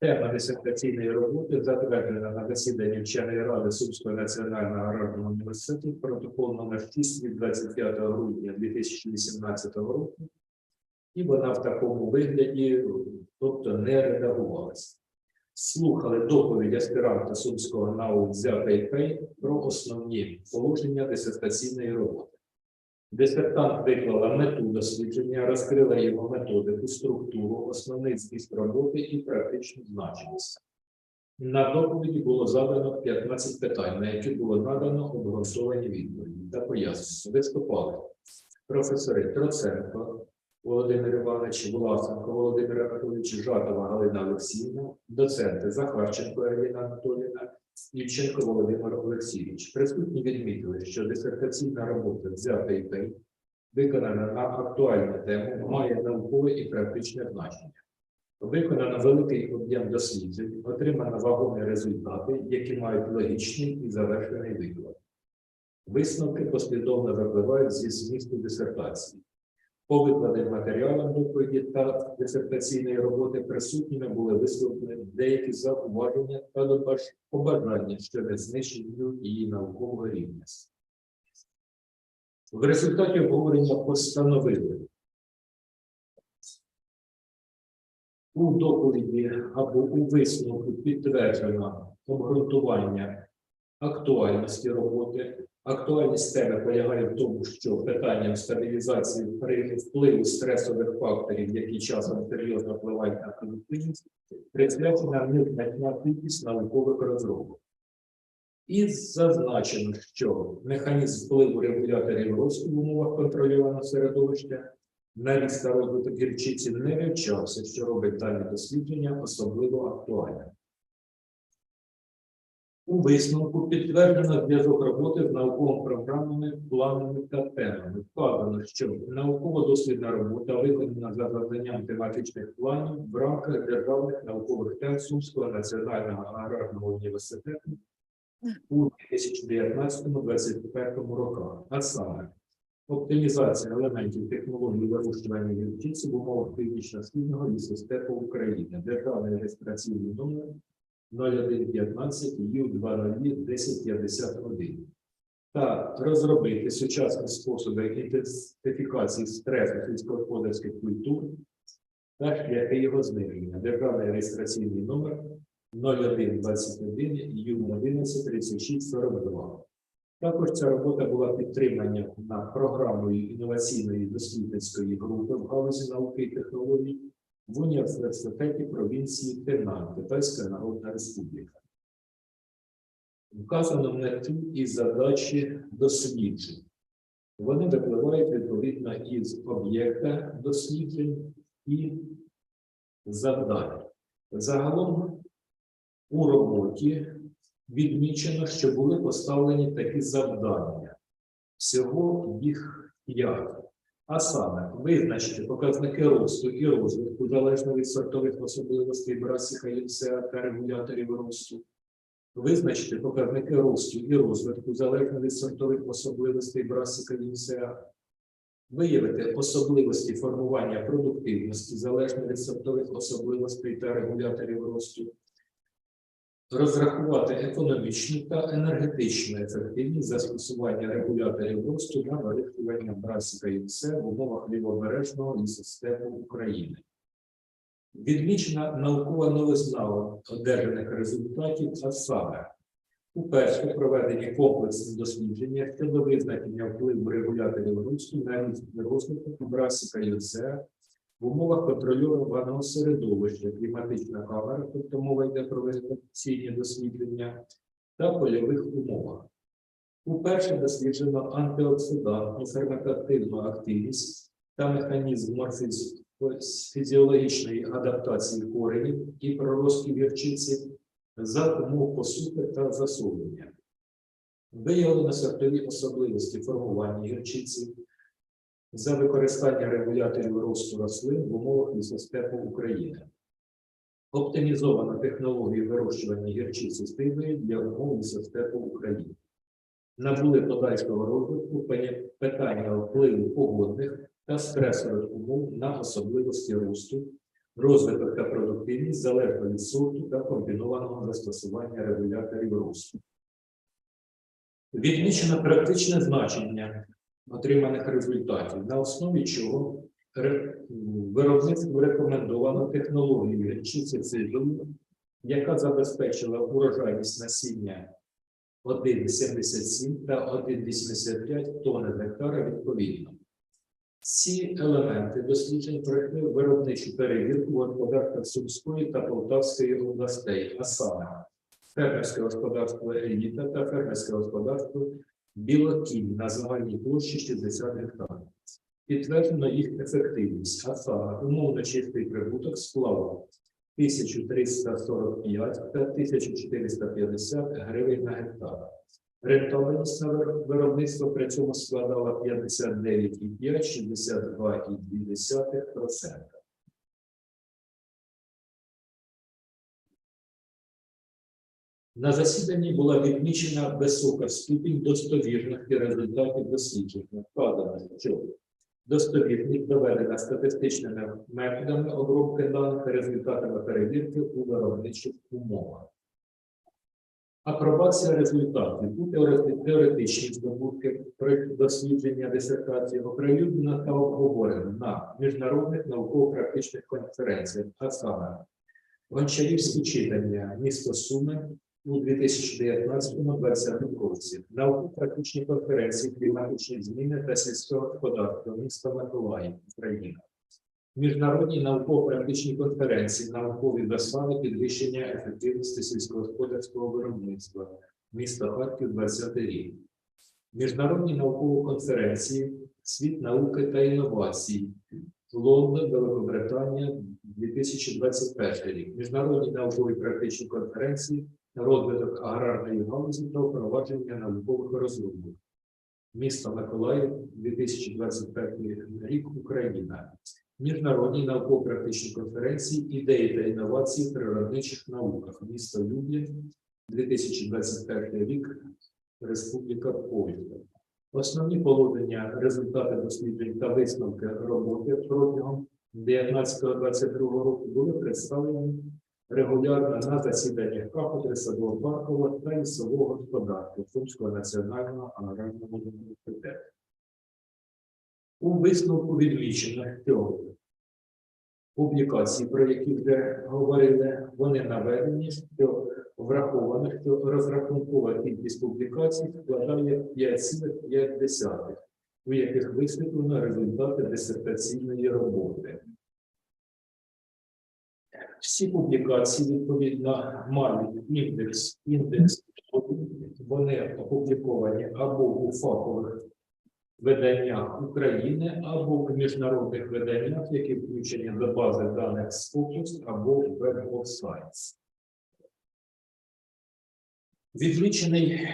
Тема дисертаційної роботи затверджена на засіданні вченої ради Сумського національного аграрного університету, протокол номер 6 від 25 грудня 2018 року, і вона в такому вигляді, тобто не редагувалася. слухали доповідь аспіранта Сумського НАУ ЗЯП про основні положення дисертаційної роботи. Дисертант виклала мету дослідження, розкрила його методику, структуру, основний зміст роботи і практичну значимість. На доповіді було задано 15 питань, на які було надано обґрунтовані відповіді та пояснення. Виступали професори Троценко Володимир Іванович, Власенко Володимир Анатолійович, Жатова Галина Олексіївна, доценти Захарченко Ірина Анатоліївна, Івченко Володимир Олексійович. Присутні відмітили, що дисертаційна робота ЗЯП виконана на актуальну тему, має наукове і практичне значення. Виконано великий об'єм досліджень, отримано вагомі результати, які мають логічний і завершений виклад. Висновки послідовно випливають зі змісту дисертації. По викладеним матеріалам доповіді та дисертаційної роботи присутніми були висловлені деякі зауваження та побажання щодо знищення її наукового рівня. В результаті обговорення постановили у доповіді або у висновку підтверджено обґрунтування актуальності роботи. Актуальність теми полягає в тому, що питанням стабілізації при впливу стресових факторів, які часом серйозно впливають на продуктивність, присвячена незначна кількість наукових розробок. І зазначено, що механізм впливу регуляторів росту в умовах контрольованого середовища на ріст та розвиток гірчиці не вивчався, що робить дані дослідження особливо актуальним. У висновку підтверджено зв'язок роботи з науковими програмами, планами та темами. Вказано, що науково-дослідна робота виконана за завданням тематичних планів в рамках державних наукових тем Сумського національного аграрного університету у 2019-2021 роках. А саме, оптимізація елементів технології вирощування гірчиці в умовах північно-східного лісостепу України. Державний реєстраційний номер 0115 Ю-20-1051 та розробити сучасні способи ідентифікації стресу сільськогосподарських культур та шляхи його зниження. Державний реєстраційний номер 0121 Ю-11-3642. Також ця робота була підтримана програмою інноваційної дослідницької групи в галузі науки і технологій в університеті провінції Тинан, Китайська Народна Республіка. Вказано мету і задачі досліджень. Вони випливають відповідно із об'єкта досліджень і завдань. Загалом у роботі відмічено, що були поставлені такі завдання. Всього їх 5. А саме, визначити показники росту і розвитку залежно від сортових особливостей брасіка ЮНСЕА та регуляторів росту. Визначити показники росту і розвитку залежно від сортових особливостей брасіка ЮНСЕА. Виявити особливості формування продуктивності залежно від сортових особливостей та регуляторів росту. Розрахувати економічну та енергетичну ефективність застосування регуляторів росту на вирощування брасіка ЮНСЕА в умовах лівобережного лісостепу України. Відмічена наукова новизна одержаних результатів, а саме уперше проведені комплексні дослідження щодо визначення впливу регуляторів росту на ріст і розвиток брасіка ЮНСЕА в умовах контрольованого середовища, кліматична камера, тобто мова йде про вегетаційні дослідження, та польових умовах. Уперше досліджено антиоксидантну ферментативну активність та механізм фізіологічної адаптації коренів і проростів гірчиці за умов посухи та засолення. Виявлено сортові особливості формування гірчиці за використання регуляторів росту рослин в умовах лісостепу України. Оптимізовано технологію вирощування гірчиці стиглої для умов лісостепу України. Набули подальшого розвитку питання впливу погодних та стресових умов на особливості росту, розвиток та продуктивність залежно від сорту та комбінованого застосування регуляторів росту. Відмічено практичне значення отриманих результатів, на основі чого виробництво рекомендовано технологію гірчиці цидрової яка забезпечила урожайність насіння 1,77 та 1,85 тонни з гектара відповідно. Ці елементи досліджень пройшли виробничу перевірку в господарствах Сумської та Полтавської областей, а саме фермерське господарство «Еліта» та фермерське господарство «Білокінь» на загальній площі 60 гектарів. Підтверджено їх ефективність, а саме умовно чистий прибуток склав 1345 та 1450 гривень на гектар. Рентабельність на виробництво при цьому складала 59,5-62,2%. На засіданні була відмічена висока ступінь достовірності результатів дослідження. Вказано, що достовірність доведена статистичними методами обробки даних та результатами перевірки у виробничих умовах. Апробація результатів у теоретичні здобутки при дослідження дисертації оприлюднена та обговорена на міжнародних науково-практичних конференціях, а саме Гончарівські читання місто Суми у 2019-2020 році, науково-практичні конференції кліматичні зміни та сільське господарство міста Миколаїв, Україна. Міжнародні науково-практичні конференції, наукові засади підвищення ефективності сільськогосподарського виробництва, місто Харків, 20 рік. Міжнародні наукові конференції, світ науки та інновацій, Лондон, Великобританія, 2021 рік. Міжнародні наукові практичні конференції, розвиток аграрної галузі та впровадження наукових розробок. Місто Миколаїв, 2025 рік, Україна. Міжнародні науково-практичні конференції, ідеї та інновації в природничих науках. Місто Люблін, 2021 рік, Республіка Польща. Основні положення, результати досліджень та висновки роботи протягом 2019-2022 року були представлені регулярно на засіданнях кафедри садово-паркового та лісового господарства Сумського національного аграрного університету. У висновку відмічено, що публікації, про які вже говорили, вони наведені, що враховано, що розрахункова кількість публікацій складає 5,5, у яких висвітлено результати дисертаційної роботи. Всі публікації, відповідно, мають індекс, вони опубліковані або у фахових виданнях України, або в міжнародних виданнях, які включені до бази даних Scopus або Web of Science. Відмічений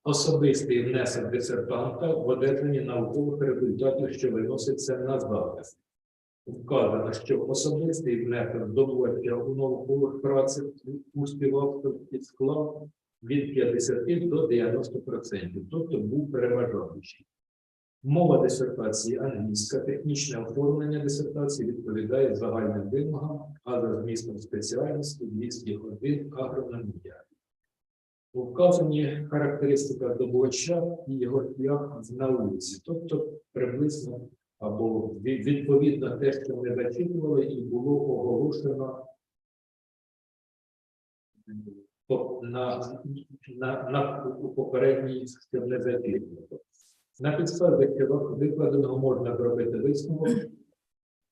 особистий внесок дисертанта в одержанні наукових результатів, що виноситься на захист. Вказано, що особистий внесок здобувача у наукових працях у співавторстві склав від 50 до 90%, тобто був переважаючий. Мова дисертації англійська, технічне оформлення дисертації відповідає загальним вимогам, а за змістом спеціальності 201 агрономія. Вказані характеристика здобувача і його шлях в науці, тобто приблизно або відповідно те, що ми зачитували, і було оголошено на попередній, щоб не зачитувати. На підставі викладеного можна зробити висновок,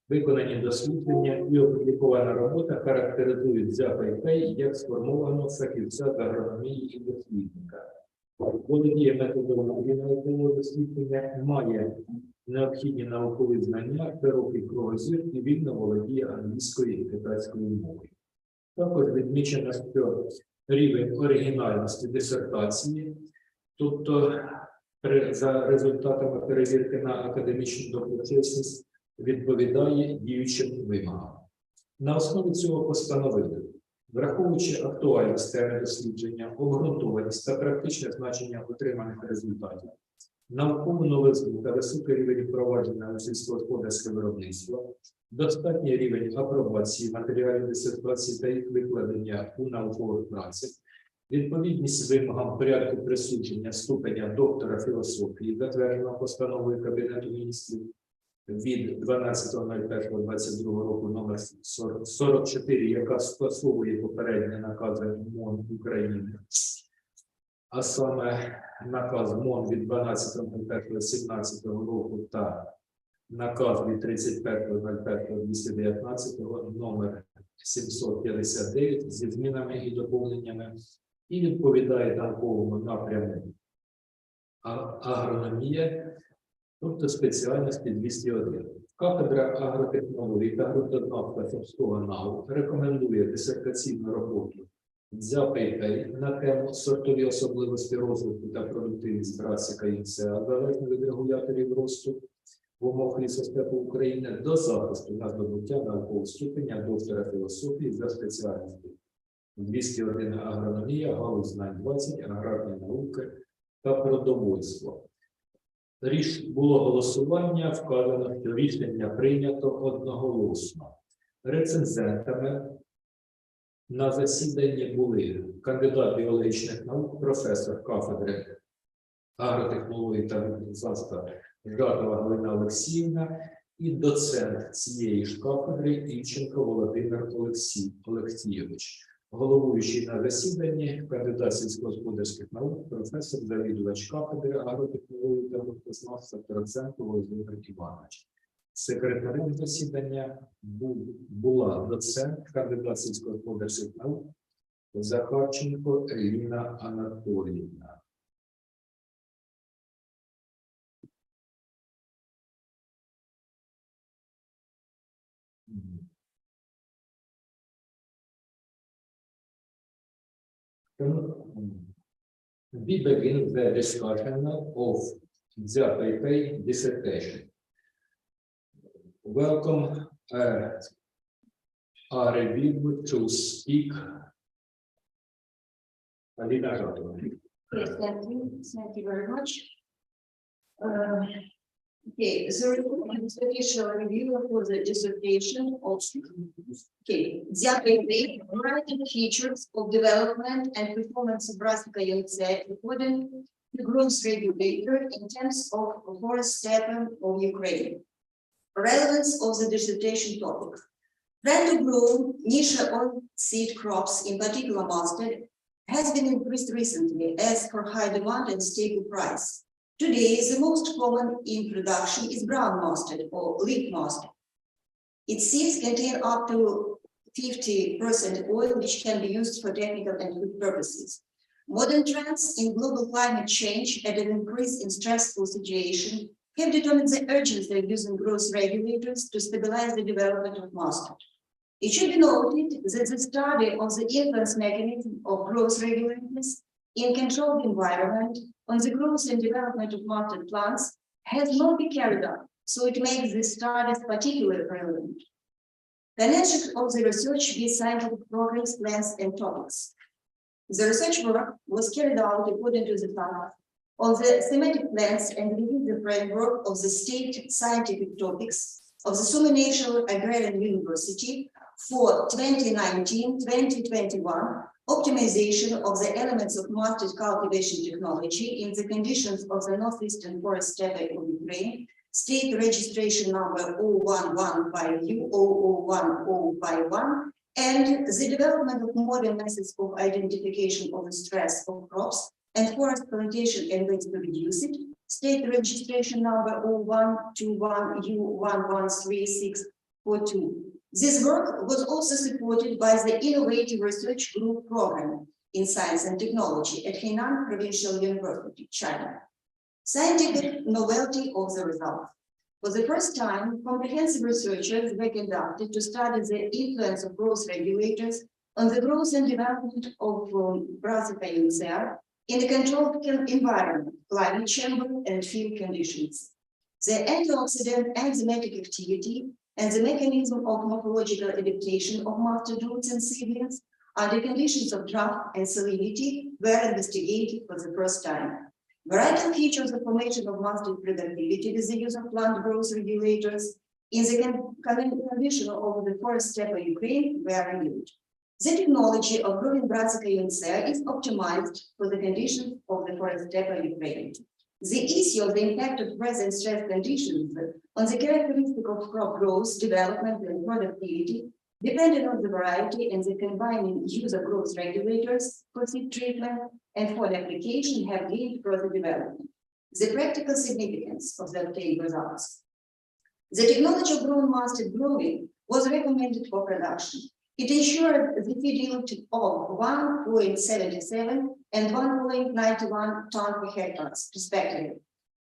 виконані дослідження і опублікована робота характеризують ЗЯП-ІП як сформованого фахівця з агрономії і дослідника. Володіє методологією наукового дослідження, має необхідні наукові знання, широкий кругозір і вільно володіє англійською і китайською мовою. Також відмічено, що рівень оригінальності дисертації, тобто за результатами перевірки на академічну доброчесність, відповідає діючим вимогам. На основі цього постановили, враховуючи актуальність теми дослідження, обґрунтованість та практичне значення отриманих результатів, наукову новизну та високий рівень впровадження у сільськогосподарське виробництво, достатній рівень апробації матеріалів дисертації та їх викладення у наукових працях, відповідність вимогам порядку присудження ступеня доктора філософії, затвердженого постановою Кабінету міністрів, від 12.01.22 року номер 44, яка скасовує попередні накази МОН України, а саме наказ МОН від 12.01.17 року та наказ від 35.01.219 номер 759 зі змінами і доповненнями, і відповідає науковому напряму агрономія, тобто спеціальності 201. Кафедра агротехнологій та ґрунтознавства Сумського НАУ рекомендує дисертаційну роботу «Дзя-Пейпей» на тему «Сортові особливості розвитку та продуктивність братсика і ІНСЕА залежно від регуляторів росту в умовах лісостепу України» до захисту на здобуття наукового ступеня доктора філософії за спеціальністю 201 агрономія, галузь знань 20, аграрні науки та продовольство. Було голосування, вказано, що рішення прийнято одноголосно. Рецензентами на засіданні були кандидат біологічних наук, професор кафедри агротехнології та ґрунтознавства Жатова Галина Олексіївна і доцент цієї ж кафедри Ільченко Володимир Олексійович. Головуючий на засіданні кандидат сільськогосподарських наук, професор, завідувач кафедри агротехнології та ґрунтознавства Троценко Володимир Іванович. Секретарем засідання була доцент, кандидат сільськогосподарських наук Захарченко Еліна Анатоліївна. We begin the discussion of the Peipei dissertation. Welcome, our review to speak. Alina Жатова. Yes, thank you very much. Okay, so the official review for the dissertation of Дзя-Пейпей, variety features of development and performance of brassica ionicea according to growth regulator in terms of forest steppe of Ukraine. Relevance of the dissertation topic. Trend to grow niche on seed crops, in particular mustard, has been increased recently as for high demand and stable price. Today, the most common in production is brown mustard or leaf mustard. Its seeds contain up to 50% oil, which can be used for technical and food purposes. Modern trends in global climate change and an increase in stressful situation have determined the urgency of using growth regulators to stabilize the development of mustard. It should be noted that the study of the influence mechanism of growth regulators in controlled environment on the growth and development of mustard plants has not been carried out, so it makes these studies particularly relevant. The nature of the research with scientific programs, plans, and topics. The research work was carried out according to the path on the thematic plans and within the framework of the state scientific topics of the Sumy National Agrarian University for 2019-2021 optimization of the elements of mustard cultivation technology in the conditions of the northeastern forest steppe of Ukraine, state registration number 0115U001-051, and the development of modern methods of identification of the stress of crops and forest plantation and ways to reduce it, state registration number 0121U113642. This work was also supported by the Innovative Research Group Program in Science and Technology at Henan Provincial University, China. Scientific novelty of the result. For the first time, comprehensive researches were conducted to study the influence of growth regulators on the growth and development of brassica ionicea in a controlled environment, climate chamber, and field conditions. The antioxidant enzymatic activity and the mechanism of morphological adaptation of mustard roots and seedlings under conditions of drought and salinity were investigated for the first time. Varietal features of formation of mustard productivity with the use of plant growth regulators in the condition of the forest steppe of Ukraine were reviewed. The technology of growing brassica ionicea is optimized for the conditions of the forest steppe of Ukraine. The issue of the impact of present stress conditions on the characteristic of crop growth, development, and productivity, depending on the variety and the combining use of growth regulators for seed treatment and for application, have gained further development. The practical significance of the obtained results. The technology of grown mustard growing was recommended for production. It ensured the feed yield of 1.77 and 1.91 tons per hectare, respectively.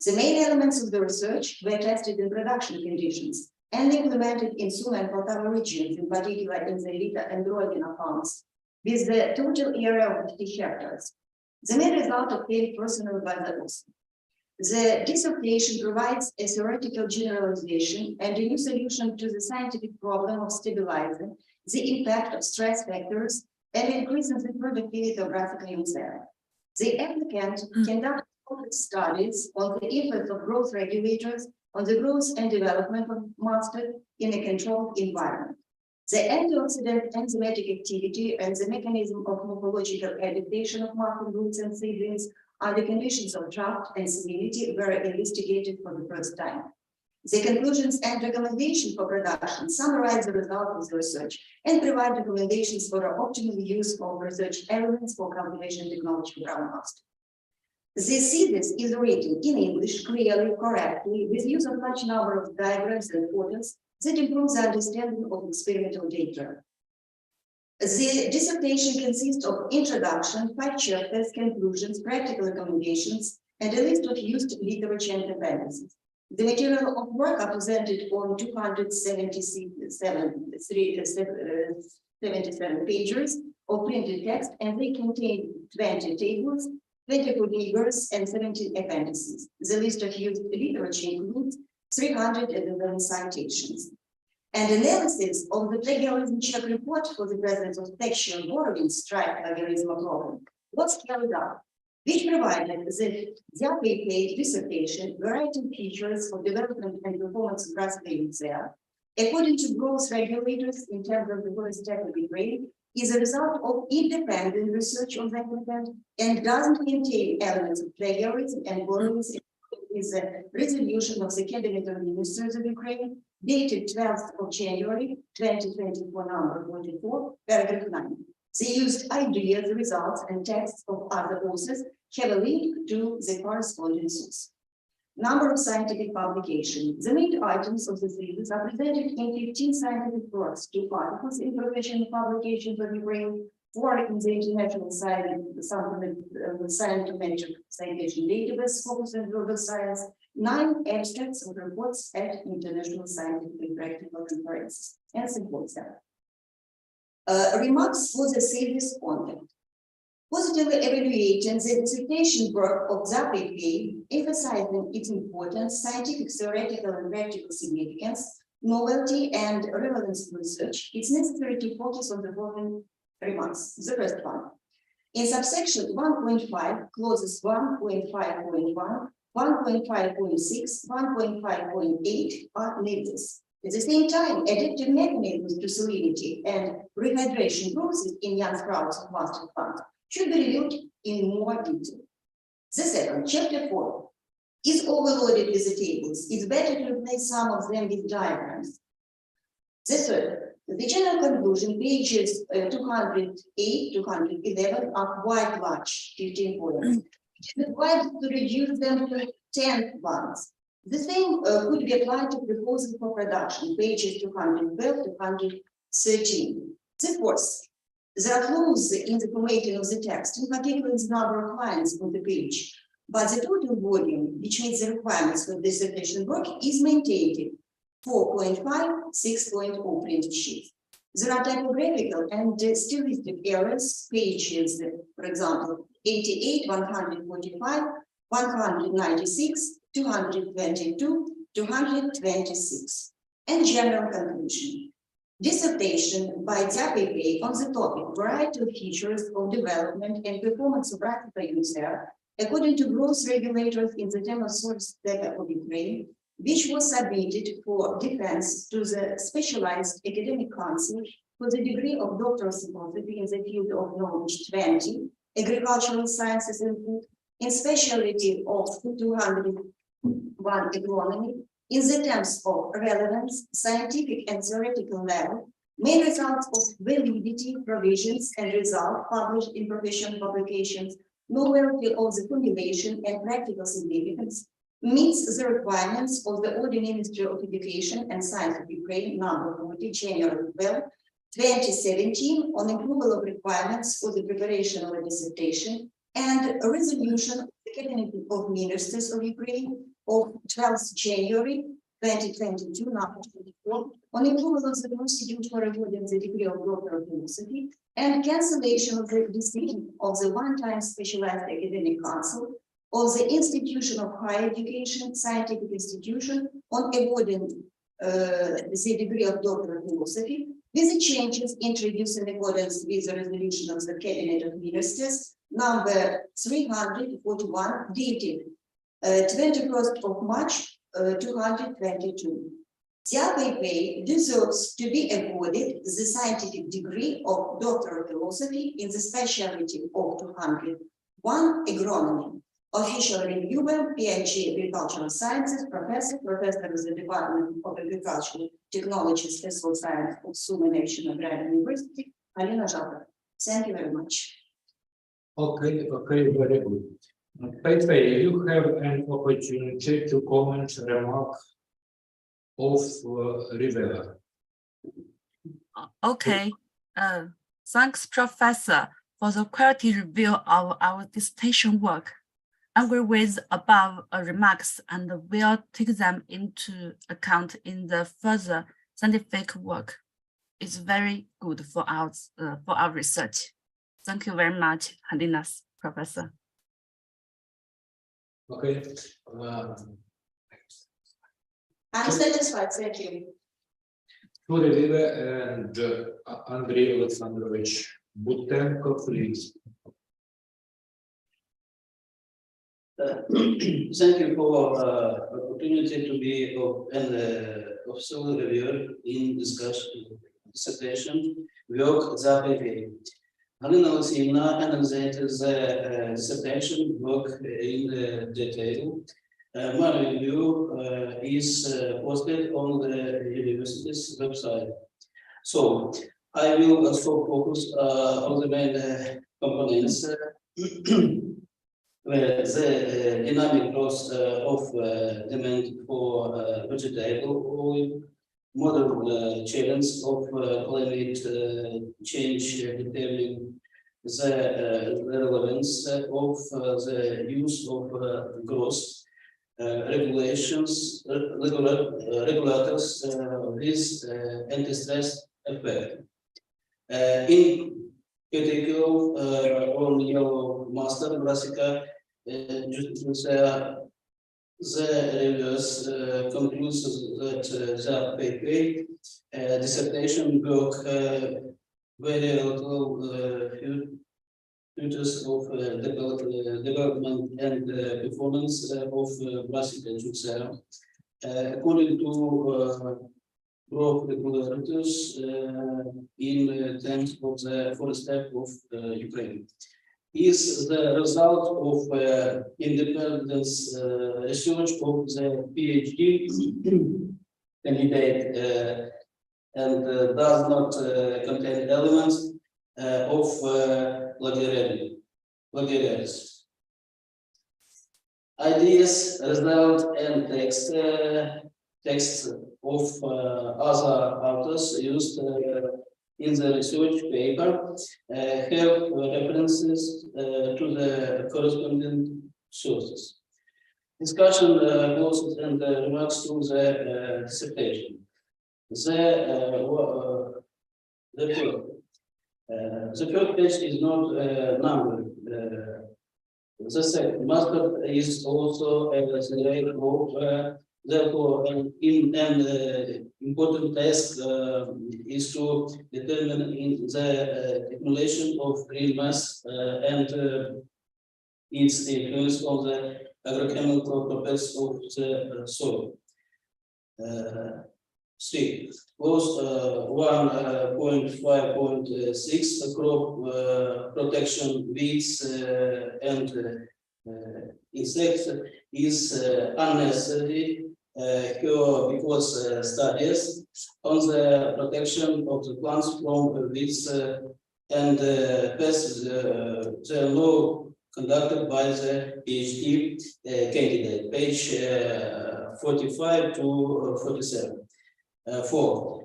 The main elements of the research were tested in production conditions and implemented in Suma and Poltava regions, in particular in the Elita and Rodina farms, with the total area of 50 hectares. The main result obtained personally by the author. The dissertation provides a theoretical generalization and a new solution to the scientific problem of stabilizing the impact of stress factors and increasing the productivity of graphical user. The applicant conducted studies on the effect of growth regulators on the growth and development of mustard in a controlled environment. The antioxidant enzymatic activity and the mechanism of morphological adaptation of mustard roots and seedlings under conditions of drought and salinity were investigated for the first time. The conclusions and recommendations for production summarize the results of the research and provide recommendations for optimal use of research elements for cultivation technology ground mustard. The thesis is written in English clearly, correctly, with use of large number of diagrams and photos that improves the understanding of experimental data. The dissertation consists of introduction, 5 chapters, conclusions, practical recommendations, and a list of used literature and appendices. The material of work are presented on 277 pages of printed text, and they contain 20 tables, 24 figures, and 17 appendices. The list of used literature includes 311 citations. And analysis of the plagiarism check report for the presence of textual borrowing strike plagiarism problem was carried out, which provided the ZAPP dissertation variety features of development and performance of graphical user, according to growth regulators in terms of the first technical grade, is a result of independent research of the applicant and doesn't contain elements of plagiarism and borrowings. Is a resolution of the Cabinet of Ministers of Ukraine, dated 12th of January 2024, number 44, paragraph 9. They used ideas, results, and texts of other authors have a link to the corresponding source. Number of scientific publications. The main items of the thesis are presented in 15 scientific works, 2 articles in professional publications of Ukraine, 4 in the International Scientific Citation Database focused on global science, 9 abstracts of reports at international scientific and practical conferences, and symposia. Remarks for the thesis content. Positively evaluating the dissertation work of ZAPP, emphasizing its importance, scientific, theoretical, and practical significance, novelty, and relevance of research, it's necessary to focus on the following remarks. The first one. In subsection 1.5, clauses 1.5.1, 1.5.6, 1.5.8 are needless. At the same time, adaptive mechanisms to salinity and rehydration process in young sprouts of mustard plant should be reviewed in more detail. The second, chapter 4, is overloaded with the tables. It's better to replace some of them with diagrams. The third, the general conclusion, pages 208, 211 are quite large, 15 points. It is required to reduce them to 10 ones. The same could be applied to proposal for production, pages 212 to 213. The fourth, there are flaws in the formatting of the text, in particular the number of lines on the page, but the total volume, which meets the requirements for dissertation work, is maintained. 4.5, 6.0 printed sheets. There are typographical and stylistic errors, pages, for example, 88, 145, 196, 222, 226. And general conclusion. Dissertation by ZAPP on the topic variety of features of development and performance of graphical user according to growth regulators in the term of source data of Ukraine, which was submitted for defense to the specialized academic council for the degree of doctoral philosophy in the field of knowledge 20, agricultural sciences and food, in specialty of 201 agronomy in the terms of relevance, scientific and theoretical level, main results of validity, provisions, and results published in professional publications, novelty of the formulation and practical significance, meets the requirements of the Order Ministry of Education and Science of Ukraine, number 40, January 12, 2017, on approval of requirements for the preparation of a dissertation, and a resolution of the Cabinet of Ministers of Ukraine of 12th January 2022, number 24, on approval of the procedure for awarding the degree of Doctor of Philosophy and cancellation of the decision of the one-time specialized academic council of the Institution of Higher Education, Scientific Institution, on awarding the degree of Doctor of Philosophy, with the changes introduced in accordance with the resolution of the Cabinet of Ministers, number 341, dated 21st of March 222. The APP deserves to be awarded the scientific degree of Doctor of Philosophy in the specialty of 201 agronomy. Official reviewer, PhD Agricultural Sciences, Professor of the Department of Agricultural Technologies, Physical Science of Sumy National Agrarian University, Alina Zhapar. Thank you very much. Okay, very good. Pepe, you have an opportunity to comment remark of Rivera. Okay. Thanks, Professor, for the quality review of our dissertation work. I agree with above remarks and will take them into account in the further scientific work. It's very good for our research. Thank you very much, Halinas, Professor. Okay. I'm satisfied, thank you. Rivera and Andrei Alexandrovich Butenko, please. Thank you for opportunity to be an official reviewer in dissertation work that Halina Alexeyevna analyzed the dissertation work in detail. My review is posted on the university's website. So I will also focus on the main components. The dynamic growth of demand for vegetable oil, modern challenge of climate change determining the relevance of the use of growth regulations, regulators with anti-stress effect. In particular, on yellow master brassica, the reviewers concludes that the PP dissertation work very little futures of development and performance of brassica juxera. According to growth regulators in terms of the forest step of Ukraine, is the result of independence research of the PhD candidate and does not contain elements of plagiarism. Ideas, result, and texts of other authors used in the research paper have references to the corresponding sources. Discussion goes and remarks to the dissertation. The first page is not numbered. The second master is also a rate of therefore, an important task is to determine the accumulation of green mass and its influence on the agrochemical properties of the soil. 3. Clause 1.5.6 crop protection weeds and insect is unnecessary because studies on the protection of the plants from weeds and pests the law conducted by the PhD candidate, page 45 to 47. 4.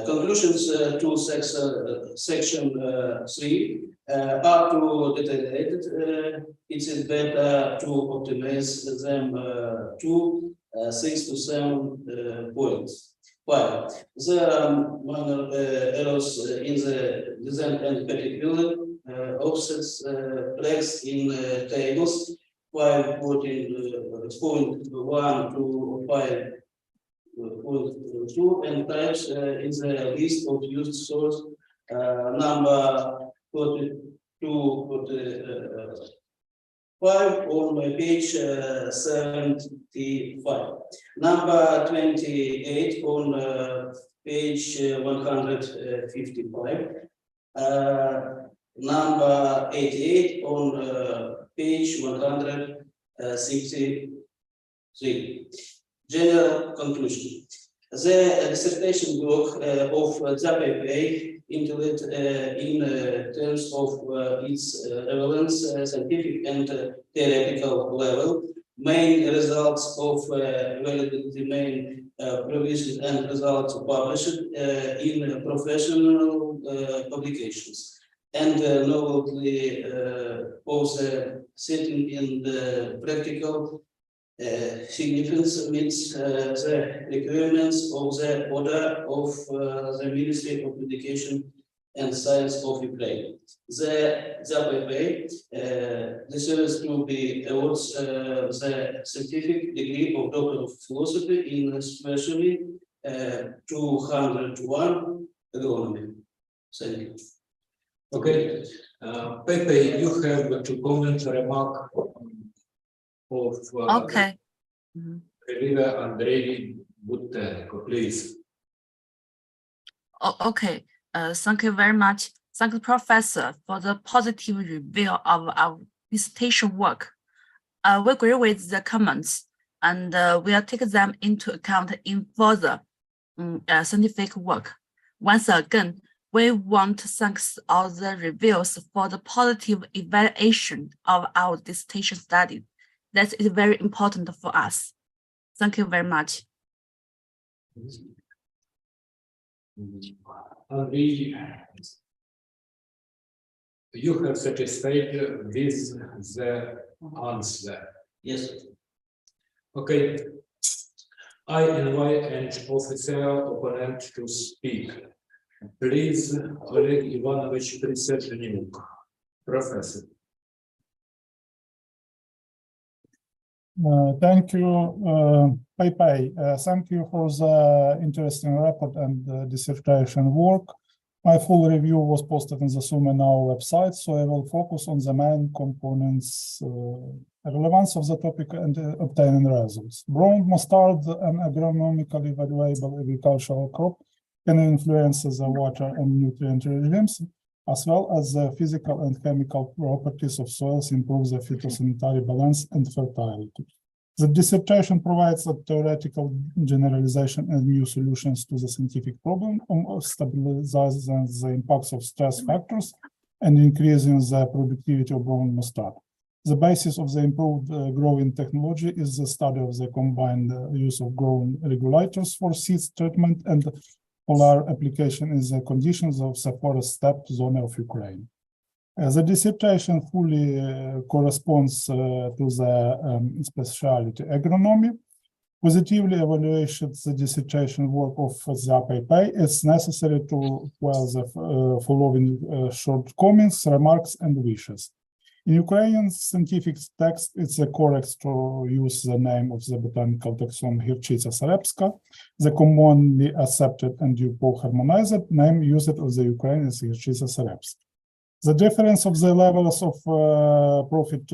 Conclusions to section 3 are too detailed. It is better to optimize them to 6 to 7 points. 5. There are minor errors in the design and particular offsets flags in tables 5.1 to 5.2 and types in the list of used source number 42, 45 on page 75. Number 28 on page 155. Number 88 on page 163. General conclusion. The dissertation work of ZAPP intellect in terms of its relevance, scientific and theoretical level, main results of validity, main provisions and results published in professional publications, and novelty of the setting in the practical significance meets the requirements of the order of the Ministry of Education and Science of Ukraine. The ZAPP deserves to be awards the scientific degree of Doctor of Philosophy in especially 201 agronomy. Thank you. Okay. Pepe, you have to comment, remark of Okay. Elida Andrei Butenko, please. Okay. Thank you very much. Thank you, Professor, for the positive review of our dissertation work. We agree with the comments and we'll take them into account in further scientific work. Once again, we want to thank all the reviewers for the positive evaluation of our dissertation study. That is very important for us. Thank you very much. Andrei, you have satisfied with the answer. Yes. Okay. I invite an official opponent to speak. Please, Oleg Ivanovich Prисяжнюк, Professor. Thank you, Pepe. Thank you for the interesting report and dissertation work. My full review was posted on the SNAU website, so I will focus on the main components, relevance of the topic and obtaining results. Brown mustard, an agronomically valuable agricultural crop, can influence the water and nutrient regimes, as well as the physical and chemical properties of soils, improve the phytosanitary balance and fertility. The dissertation provides a theoretical generalization and new solutions to the scientific problem of stabilizing the impacts of stress factors and increasing the productivity of brown mustard. The basis of the improved growing technology is the study of the combined use of growing regulators for seeds treatment and polar application in the conditions of the forest steppe zone of Ukraine. The dissertation fully corresponds to the specialty agronomy. Positively evaluates the dissertation work of ZAPP. It's necessary to well the following shortcomings, remarks, and wishes. In Ukrainian scientific text, it's correct to use the name of the botanical taxon Гірчиця сербська. The commonly accepted and harmonized name used of the Ukrainian is Гірчиця сербська. The difference of the levels of profit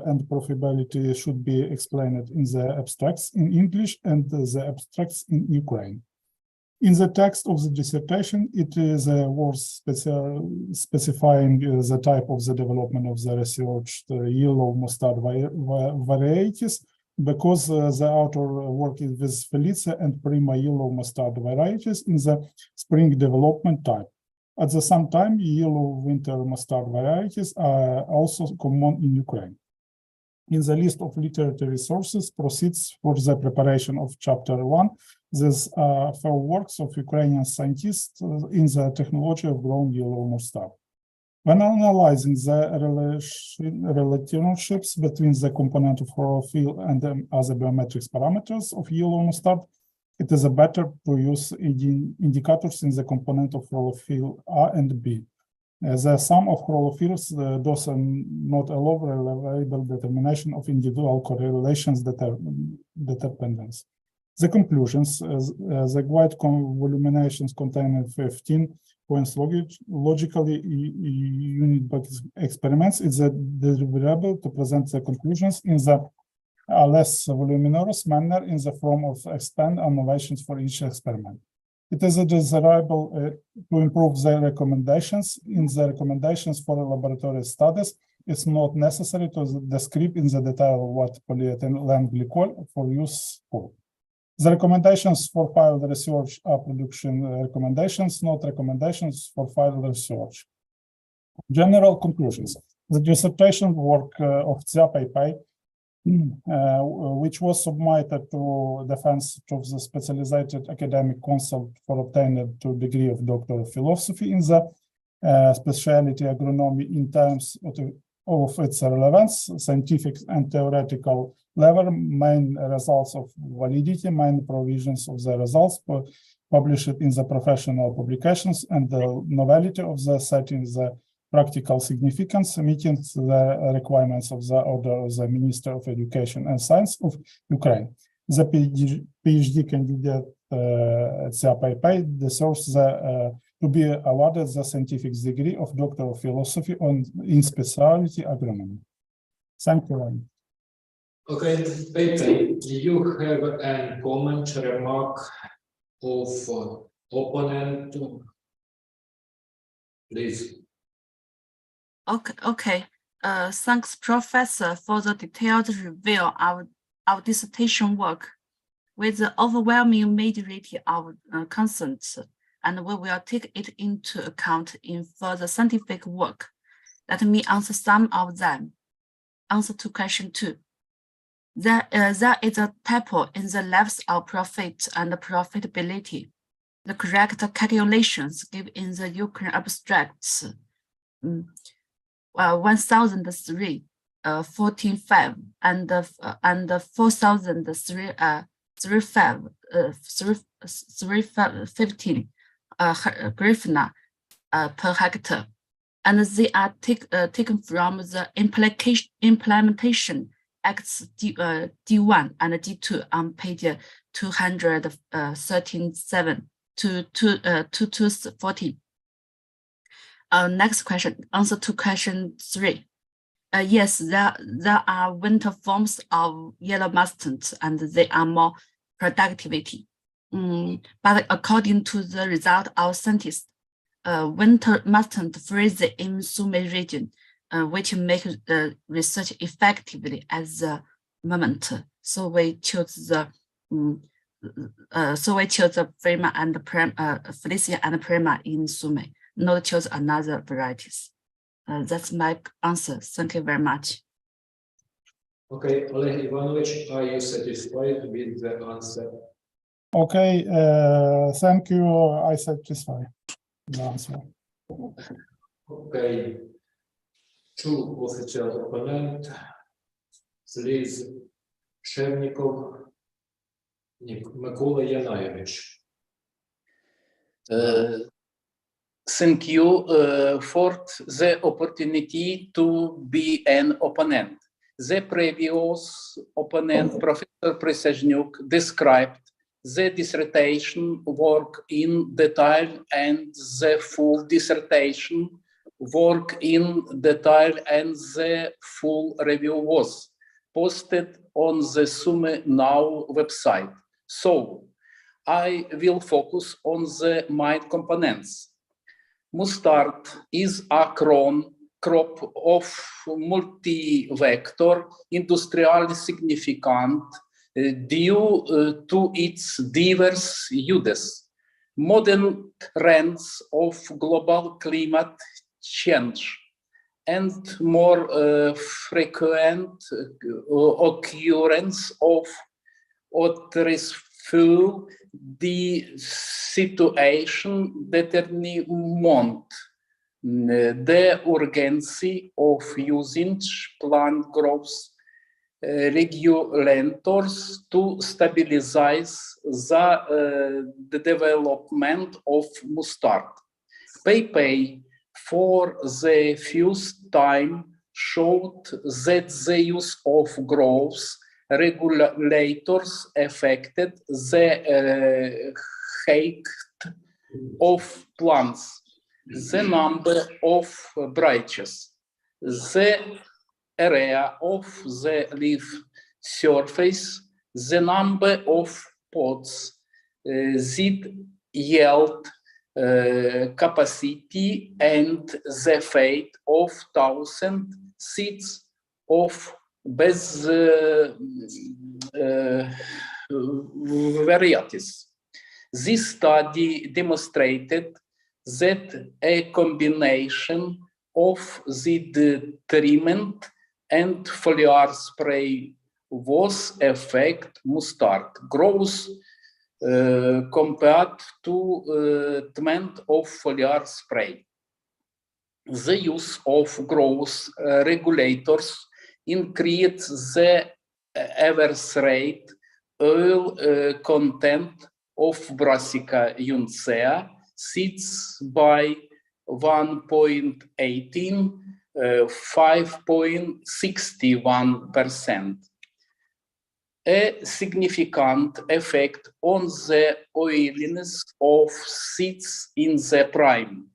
and profitability should be explained in the abstracts in English and the abstracts in Ukraine. In the text of the dissertation, it is worth specifying the type of the development of the researched yellow mustard varieties, because the author worked with Felicia and Prima yellow mustard varieties in the spring development type. At the same time, yellow winter mustard varieties are also common in Ukraine. In the list of literature resources proceeds for the preparation of chapter 1, these are 4 works of Ukrainian scientists in the technology of growing yellow mustard. When analyzing the relationships between the component of chlorophyll and other biometrics parameters of yellow mustard, it is better to use indicators in the component of chlorophyll A and B. The sum of chlorophylls does not allow reliable determination of individual correlations dependence. The conclusions, the wide convoluminations containing 15 points logically unit experiments is desirable to present the conclusions in the less voluminous manner in the form of expand innovations for each experiment. It is desirable to improve the recommendations. In the recommendations for laboratory studies, it's not necessary to describe in the detail what polyethylene glycol for use for. The recommendations for field research are production recommendations, not recommendations for field research. General conclusions. The dissertation work of Xia Peipei, which was submitted to defense of the specialized academic council for obtaining the degree of Doctor of Philosophy in the specialty agronomy in terms of its relevance, scientific and theoretical level, main results of validity, main provisions of the results published in the professional publications, and the novelty of the setting the practical significance, meeting the requirements of the order of the Minister of Education and Science of Ukraine. The PhD candidate Xia Peipei deserves to be awarded the scientific degree of Doctor of Philosophy in specialty agronomy. Thank you. Okay, Peipei, you have a comment, remark of opponent, please. Okay. Thanks, Professor, for the detailed review of our dissertation work. With the overwhelming majority of consents, and we will take it into account in further scientific work. Let me answer some of them. Answer to question 2. There is a typo in the levels of profit and profitability. The correct calculations given in the Ukraine abstracts 1003, 14.5, and 4,315 hryvnia per hectare, and they are taken from the implementation acts D1 and D2 on page 237 to 240. Next question, answer to question 3. Yes, there are winter forms of yellow mustard, and they are more productivity. But according to the result of scientists, winter mustard freezes in Sumy region, which makes the research effectively at the moment. So we chose the Prima and Felicia and Prima in Sumy, not choose another varieties. That's my answer. Thank you very much. Okay, Oleg Ivanovich, are you satisfied with the answer? Okay, thank you. I satisfy the answer. Okay. 2 official opponent, Сліз Шевніков, Микола Янайович. Thank you for the opportunity to be an opponent. The previous opponent, Professor Prisezhnuk, described the dissertation work in detail, and the full dissertation work in detail and the full review was posted on the СНАУ website. So I will focus on the main components. Mustard is a crop of multi-vector industrially significant due to its diverse uses. Modern trends of global climate change and more frequent occurrence of fuel the situation determinant the urgency of using plant growth regulators to stabilize the development of mustard. Pay for the first time showed that the use of growth regulators affected the height of plants, the number of branches, the area of the leaf surface, the number of pods, seed yield capacity, and the fate of 1,000 seeds of base varieties. This study demonstrated that a combination of the treatment and foliar spray was affect mustard growth compared to treatment of foliar spray. The use of growth regulators increased the average rate oil content of Brassica juncea seeds by 1.18, 5.61%. A significant effect on the oiliness of seeds in the prime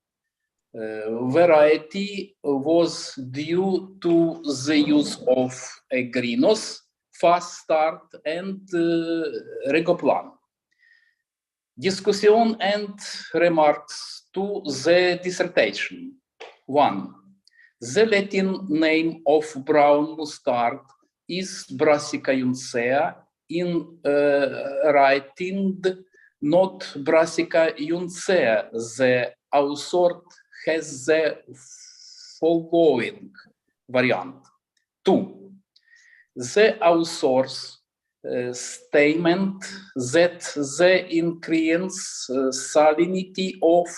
variety was due to the use of a greenhouse, fast start, and regoplan. Discussion and remarks to the dissertation. 1. The Latin name of brown mustard is Brassica juncea, in writing not Brassica juncea. The author has the following variant. 2. The author's statement that the increased salinity of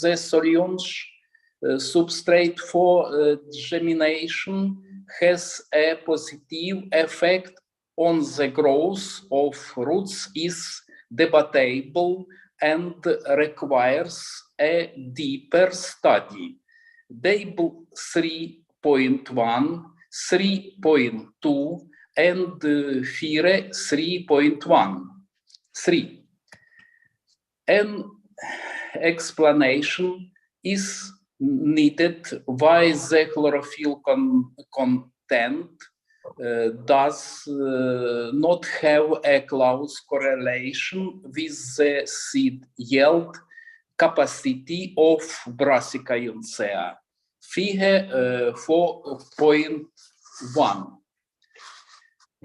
the solution substrate for germination has a positive effect on the growth of roots is debatable and requires a deeper study. Table 3.1, 3.2, and FIRE 3.1. 3. An explanation is needed why the chlorophyll content does not have a close correlation with the seed yield capacity of Brassica juncea. Figure 4.1.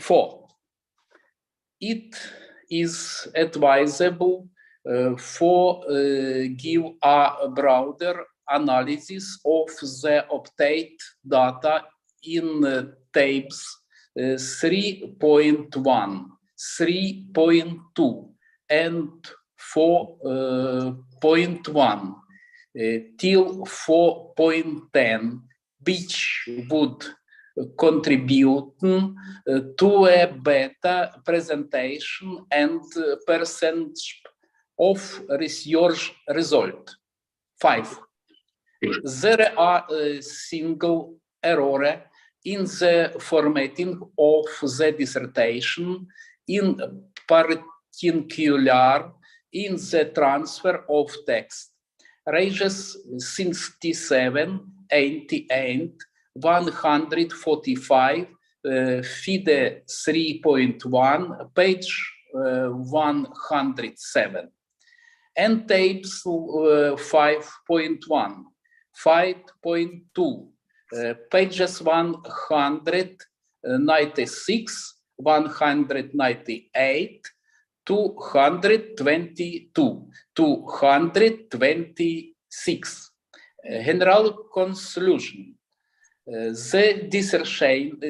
4. It is advisable for give a broader analysis of the obtained data in tables 3.1, 3.2, and 4.1 till 4.10, which would contribute to a better presentation and percentage of research result. 5. There are single errors in the formatting of the dissertation, in particular in the transfer of text. Ranges 67, 88, 145, FIDE 3.1, page 107. And tables 5.1, 5.2, pages 196, 198, 222, 226. General conclusion. The dissertation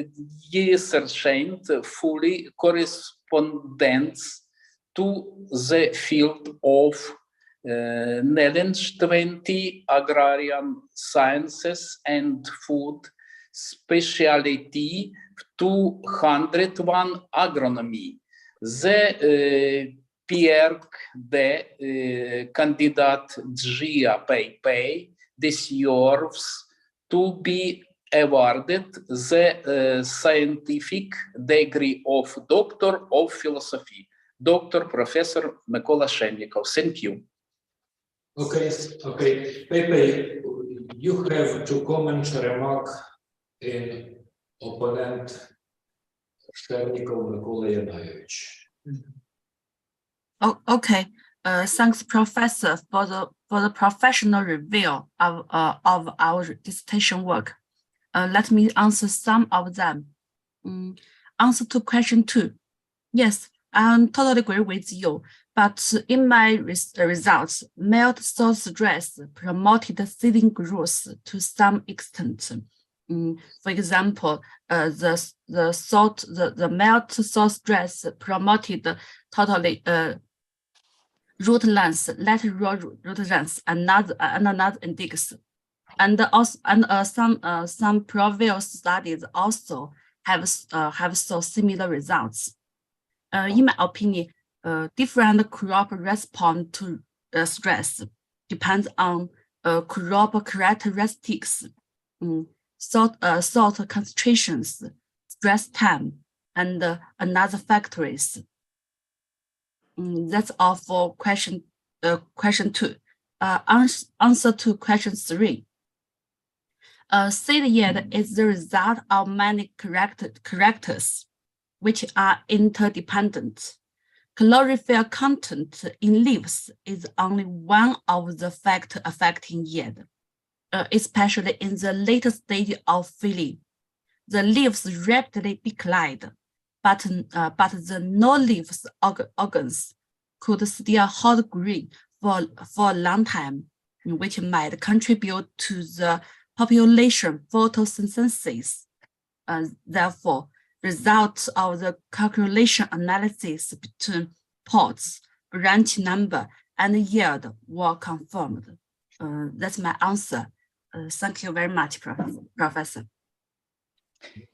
fully corresponds to the field of knowledge 20 agrarian sciences and food specialty 201 agronomy. The Pierre de candidate Gia Pei deserves to be awarded the scientific degree of Doctor of Philosophy. Dr. Professor Mykola Shemnikov. Thank you. Okay. Pepe, you have to comment, remark in opponent Shemnikov Mykola Yanayevich. Oh, okay. Thanks, Professor, for the professional review of our dissertation work. Let me answer some of them. Answer to question 2. Yes, I totally agree with you. But in my results, mild salt stress promoted seeding growth to some extent. For example, the mild salt stress promoted totally root length, lateral root length, another index, and also some previous studies also have so similar results. In my opinion, different crop respond to stress depends on crop characteristics, salt concentrations, stress time, and another factors. That's all for question 2. Answer to question 3. Seed yield is the result of many characters which are interdependent. Chlorophyll content in leaves is only one of the factors affecting yield, especially in the later stage of filling. The leaves rapidly decline, but the no-leaves organs could still hold green for a long time, which might contribute to the population photosynthesis. Therefore, results of the calculation analysis between pods, branch number, and yield were confirmed. That's my answer. Thank you very much, Professor.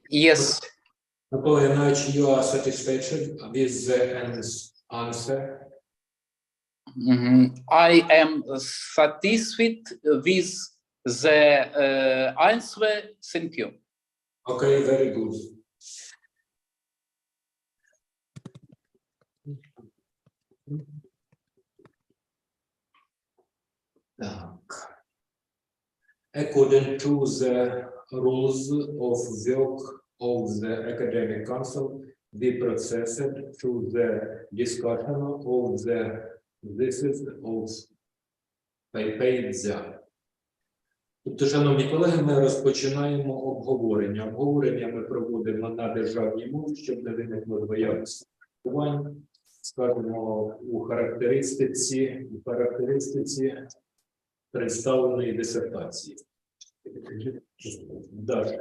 Yes. Mykola Yanayevich, you are satisfied with the answer? I am satisfied with the answer. Thank you. Okay, very good. According to the rules of work of the Academic Council, we processed to the discussion of the thesis of Пейпей-Дзя. Тобто, шановні колеги, ми розпочинаємо обговорення. Обговорення ми проводимо на державній мові, щоб не виникло двоякості. Скажемо, у характеристиці представленої дисертації. Да,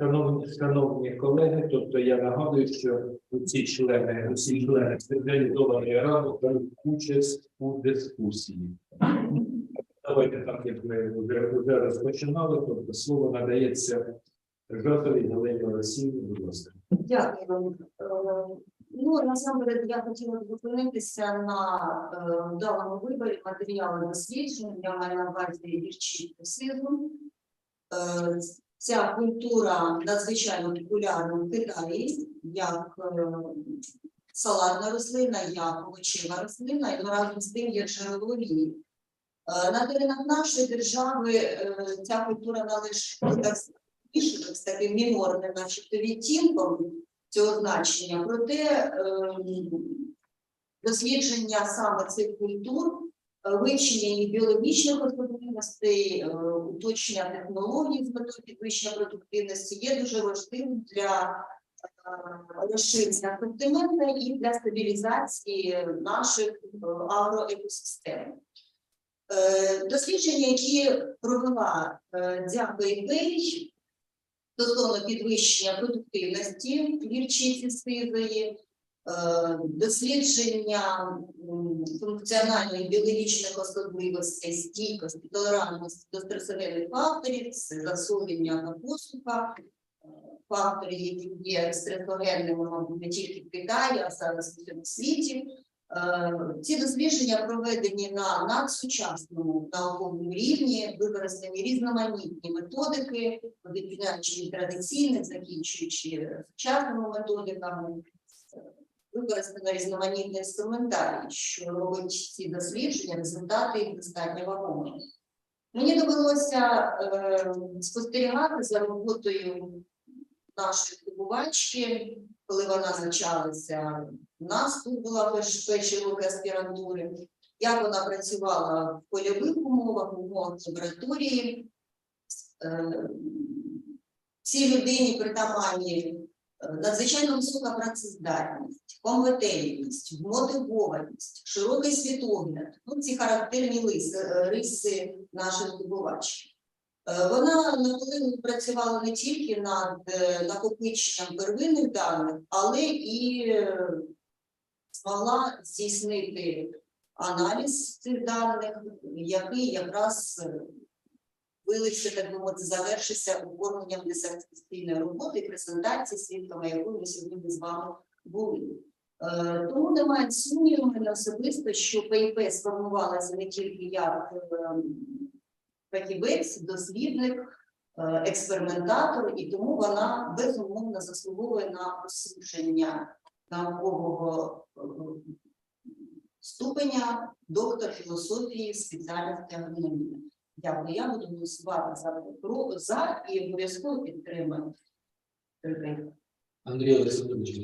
шановні колеги, тобто я нагадую, що усі члени спеціалізованої ради беруть участь у дискусії. Давайте так, як ми вже розпочинали, тобто слово надається Жотовій Галині Олексіївні, будь ласка. Дякую. Ну, насамперед, я хотіла б зупинитися на даному виборі матеріалу досліджень. Я маю на увазі вірчі сизу. Ця культура надзвичайно популярна в Китаї, як салатна рослина, як овочева рослина, і разом з тим є джерелові. На теренах нашої держави ця культура належить з таким мінорним, начебто, відтінком цього значення. Проте дослідження саме цих культур, вивчення їх біологічних особливостей, уточнення технологій з метою підвищення продуктивності є дуже важливим для розширення асортименту і для стабілізації наших агроекосистем. Дослідження, які провела Дзя-Бейбей стосовно підвищення продуктивності гірчиці сизої, дослідження функціональних біологічних особливостей, стійкості, толерантності до стресогенних факторів, це засолення та посуха, фактори, які є стресогенними, мабуть, не тільки в Китаї, а зараз в цьому світі. Ці дослідження проведені на надсучасному науковому рівні, використані різноманітні методики, починаючи від традиційних, закінчуючи сучасними методиками, використано різноманітний інструментарій, що робить ці дослідження, результати їх достатньо вагомими. Мені довелося спостерігати за роботою нашої здобувачки, коли вона навчалася у нас, тут була перші роки аспірантури, як вона працювала в польових умовах, в умовах лабораторії. Цій людині притаманні надзвичайно висока працездатність, компетентність, мотивованість, широкий світогляд. Ці характерні риси нашої здобувачки. Вона наполегливо працювала не тільки над накопиченням первинних даних, але і змогла здійснити аналіз цих даних, який якраз вилився, так би мовити, завершився оформленням дисертаційної роботи і презентації, свідками якої ми сьогодні з вами були. Тому немає сумніву мене особисто, що ПІП сформувалася не тільки як фахівець, дослідник, експериментатор, і тому вона безумовно заслуговує на присудження наукового ступеня доктор філософії спеціальності агрономії. Дякую. Я буду голосувати за і обов'язково підтримую. Андрій Олександрович,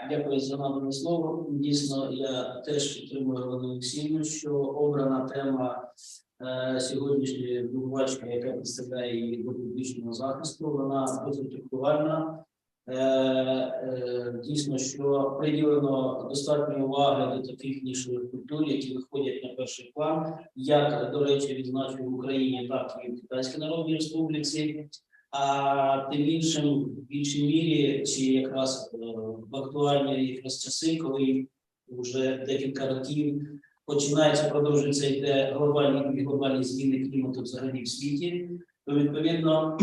Дякую за надане слово. Дійсно, я теж підтримую Галину Олексіївну, що обрана тема сьогоднішньої здобувачки, яка представляє її до публічного захисту, вона досить актуальна. Дійсно, що приділено достатньо уваги до таких нішових культур, які виходять на перший план, як, до речі, відзначив в Україні, так і в Китайській Народній Республіці. А тим іншим, в більшій мірі, чи якраз в актуальні якраз часи, коли вже декілька років починається, продовжується йде глобальні зміни клімату взагалі в світі, то відповідно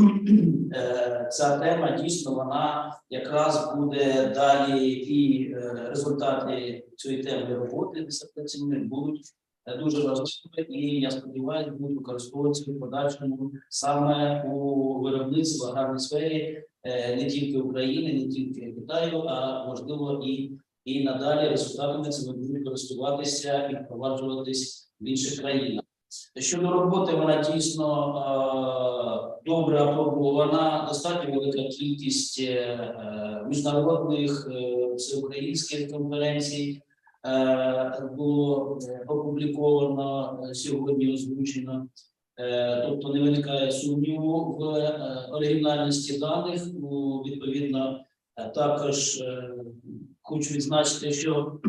ця тема дійсно вона якраз буде далі, і результати цієї теми роботи дисертаційної будуть дуже важливі, і я сподіваюся, будуть використовуватися в подальшому саме у виробництві в аграрній сфері не тільки України, не тільки Китаю, а можливо і надалі результатами цими будуть користуватися і впроваджуватись в інших країнах. Щодо роботи, вона дійсно добре апробована, достатньо велика кількість міжнародних всеукраїнських конференцій було опубліковано, сьогодні озвучено. Тобто не виникає сумніву в оригінальності даних. Відповідно, також хочу відзначити, що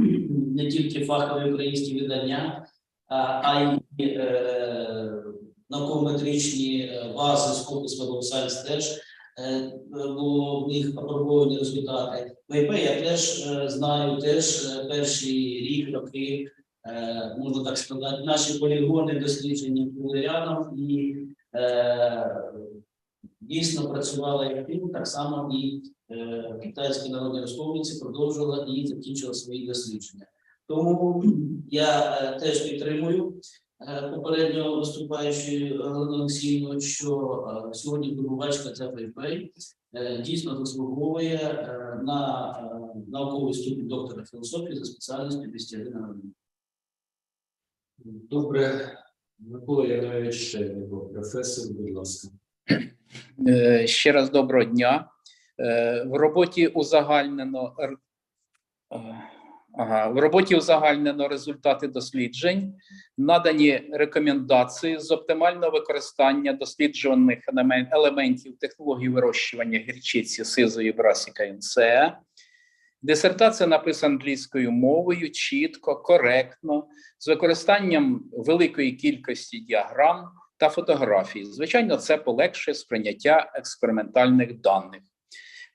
не тільки фахові українські видання, а й науково-метричні бази Scopus Web of Science теж було в них апробовані результати. ВІП я теж знаю, теж перші рік, роки, можна так сказати, наші полігони дослідження були рядом і дійсно працювала активно, так само і в Китайській Народній Республіці продовжувала і закінчила свої дослідження. Тому я теж підтримую попередньо виступаючої Галини Олексіївни, що сьогодні здобувачка ця ПІП дійсно заслуговує на науковий ступінь доктора філософії за спеціальністю 201 агрономії. Добре. Микола Янович Шельников, професор, будь ласка. Ще раз доброго дня. В роботі узагальнено В роботі узагальнено результати досліджень, надані рекомендації з оптимального використання досліджуваних елементів технології вирощування гірчиці сизої брасіка інсеа. Дисертація написана англійською мовою, чітко, коректно, з використанням великої кількості діаграм та фотографій. Звичайно, це полегшує сприйняття експериментальних даних.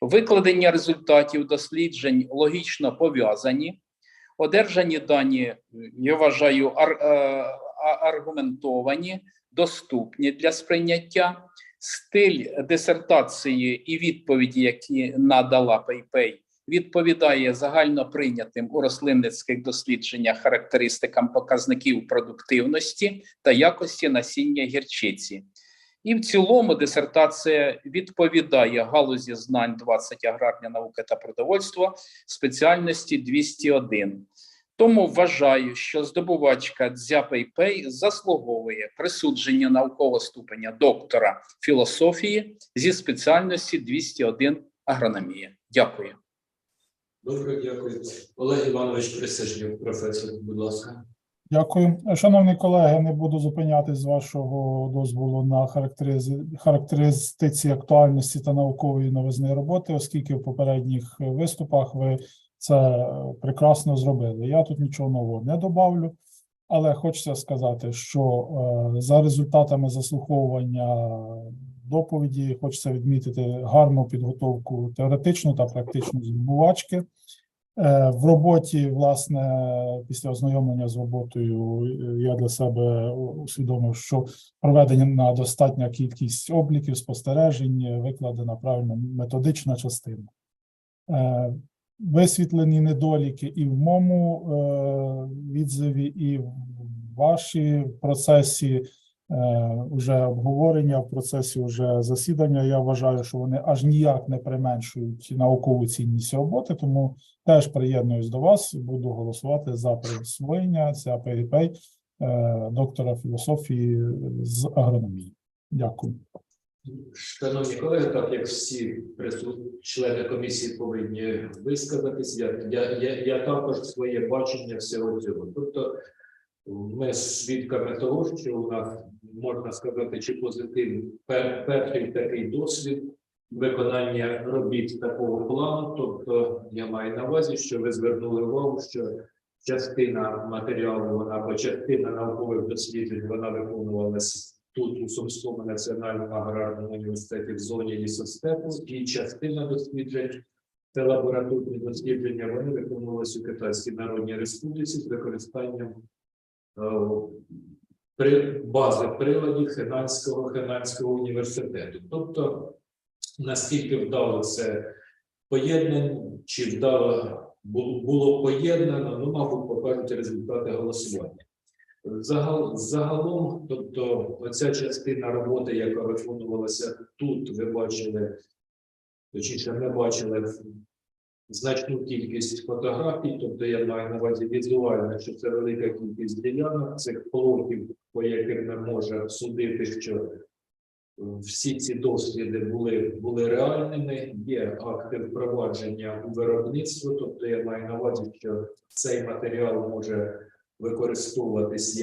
Викладення результатів досліджень логічно пов'язані. Одержані дані, я вважаю, аргументовані, доступні для сприйняття. Стиль дисертації і відповіді, які надала PayPay, відповідає загально прийнятим у рослинницьких дослідженнях характеристикам показників продуктивності та якості насіння гірчиці. І в цілому дисертація відповідає галузі знань 20 аграрні науки та продовольство спеціальності 201. Тому вважаю, що здобувачка Дзя PayPay заслуговує присудження наукового ступеня доктора філософії зі спеціальності 201 агрономія. Дякую. Добре, дякую. Олег Іванович Присяжнюк, професор, будь ласка. Дякую. Шановні колеги, не буду зупинятись з вашого дозволу на характеристиці актуальності та наукової новизни роботи, оскільки в попередніх виступах ви це прекрасно зробили. Я тут нічого нового не добавлю, але хочеться сказати, що за результатами заслуховування доповіді хочеться відмітити гарну підготовку теоретичну та практичну здобувачки. В роботі, власне, після ознайомлення з роботою я для себе усвідомив, що проведена достатня кількість обліків, спостережень, викладена правильно методична частина. Висвітлені недоліки і в моєму відзиві, і в вашій процесі вже обговорення, в процесі вже засідання. Я вважаю, що вони аж ніяк не применшують наукову цінність роботи, тому теж приєднуюсь до вас і буду голосувати за присвоєння Дзя PayPay доктора філософії з агрономії. Дякую. Шановні колеги, так як всі члени комісії повинні висказатись, я також своє бачення всього цього. Тобто ми свідками того, що у нас, можна сказати, чи позитивний перший такий досвід виконання робіт такого плану. Тобто я маю на увазі, що ви звернули увагу, що частина матеріалу, або частина наукових досліджень, вона виконувалася тут, у Сумському національному аграрному університеті в зоні лісостепу, і частина досліджень, це лабораторні дослідження, вони виконувалися у Китайській Народній Республіці з використанням бази приладів Хенанського університету. Тобто, наскільки вдало це поєднано, чи вдало було поєднано, ну, мабуть, покажуть результати голосування. Загалом, тобто, оця частина роботи, яка виконувалася тут, ви бачили, точніше, не бачили значну кількість фотографій, тобто я маю на увазі візуально, що це велика кількість ділянок, цих плотів, по яким ми можемо судити, що всі ці досліди були реальними, є акти впровадження у виробництво, тобто я маю на увазі, що цей матеріал може використовуватись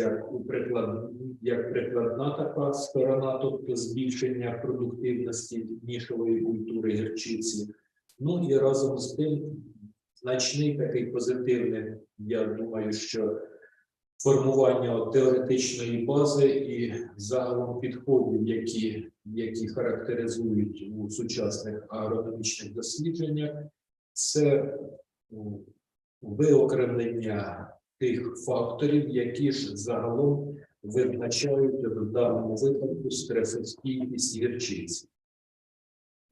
як прикладна така сторона, тобто збільшення продуктивності нішової культури гірчиці. Ну і разом з тим значний такий позитивний, я думаю, що формування теоретичної бази і загалом підходів, які характеризують у сучасних агрономічних дослідженнях, це виокремлення тих факторів, які ж загалом визначають в даному випадку стресостійкість гірчиці.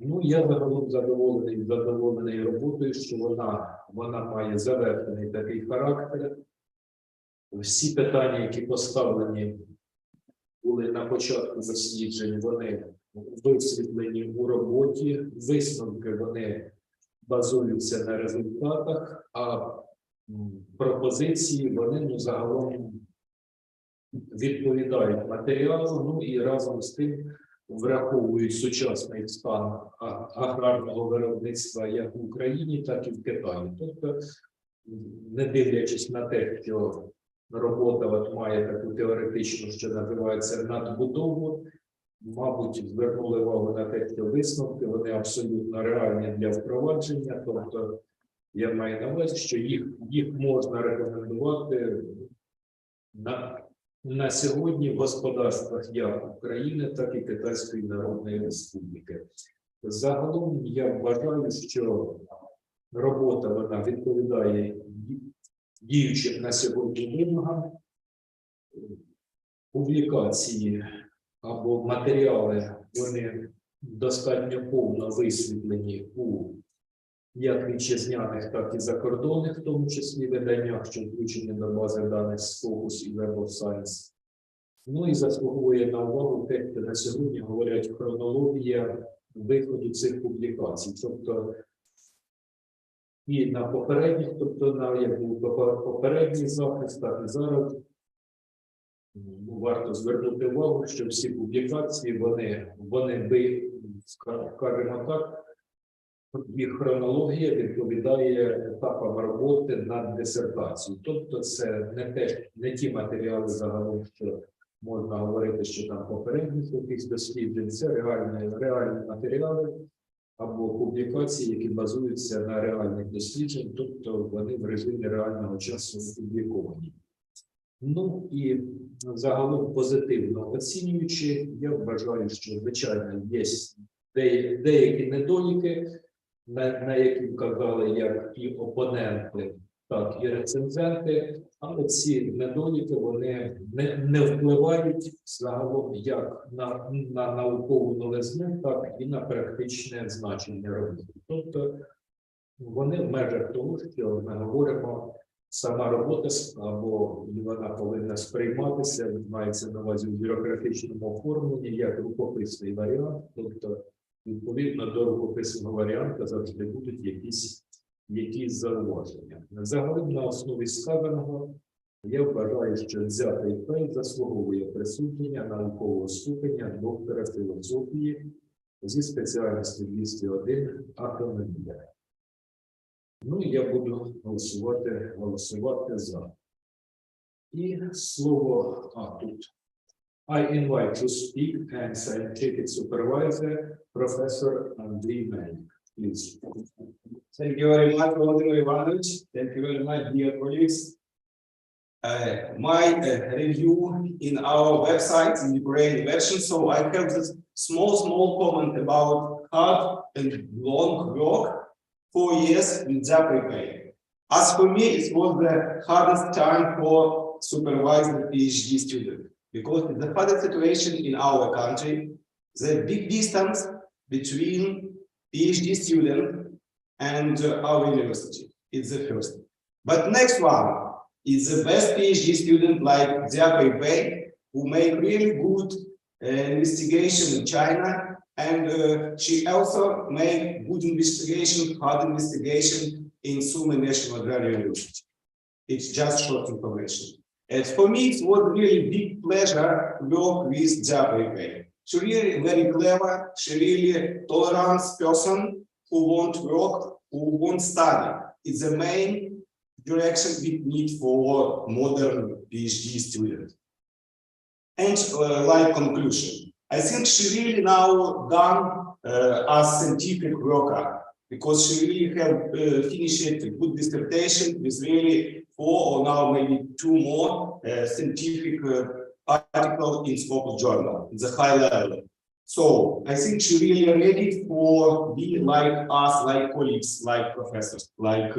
Ну, я загалом задоволений роботою, що вона має завершений такий характер. Всі питання, які поставлені були на початку досліджень, вони висвітлені у роботі, висновки вони базуються на результатах, а пропозиції вони загалом відповідають матеріалу, ну і разом з тим враховують сучасний стан аграрного виробництва як в Україні, так і в Китаї. Тобто не дивлячись на те, що робота от має таку теоретичну, що називається надбудову, мабуть, звернули увагу на те, що висновки, вони абсолютно реальні для впровадження, тобто я маю на увазі, що їх можна рекомендувати на сьогодні в господарствах як України, так і Китайської Народної Республіки. Загалом я вважаю, що робота вона відповідає діючим на сьогодні вимогам. Публікації або матеріали, вони достатньо повно висвітлені у як вітчизняних, так і закордонних, в тому числі виданнях, що включені до бази даних Scopus і Web of Science. Ну і заслуговує на увагу те, що на сьогодні говорять хронологія виходу цих публікацій. Тобто і на попередніх, тобто на як був попередній захист, так і зараз варто звернути увагу, що всі публікації, вони скажімо так, їх хронологія відповідає етапам роботи над дисертацією. Тобто це не ті матеріали загалом, що можна говорити, що там попередніх якихось досліджень, це реальні матеріали або публікації, які базуються на реальних дослідженнях, тобто вони в режимі реального часу опубліковані. Ну і загалом позитивно оцінюючи, я вважаю, що, звичайно, є деякі недоліки, на які вказали як і опоненти, так і рецензенти, але ці недоліки вони не впливають загалом як на наукову новизну, так і на практичне значення роботи. Тобто вони в межах того, що ми говоримо, сама робота або вона повинна сприйматися, мається на увазі в бюрократичному оформленні як рукописний варіант, тобто відповідно до рукописного варіанту завжди будуть якісь зауваження. Загалом на основі сказаного я вважаю, що взятий фейл заслуговує присудження наукового ступеня доктора філософії зі спеціальністю 201 агрономія. Ну, я буду голосувати за. І слово тут. I invite to speak and scientific supervisor, Professor Андрій Мельник. Please. Thank you very much, Volodymyr Ivanovich. Thank you very much, dear colleagues. My review in our website in Ukrainian version, so I have this small comment about hard and long work, 4 years with Zaprepay. As for me, it was the hardest time for supervising PhD student, because it's the hardest situation in our country, the big distance between PhD student and our university. It's the first. But next one is the best PhD student like Zaprepay, who make really good investigation in China, and she also made good investigation, hard investigation in Sumy National Agrarian University. It's just short information. And for me, it was really big pleasure to work with Zaprepay. She really very clever, she really tolerant person who won't work, who won't study. It's the main direction we need for modern PhD student. And like conclusion, I think she really now done as scientific worker, because she really have finished a good dissertation with really 4 or now maybe 2 more scientific articles in Scopus journal, in the high level. So I think she really ready for be like us, like colleagues, like professors, like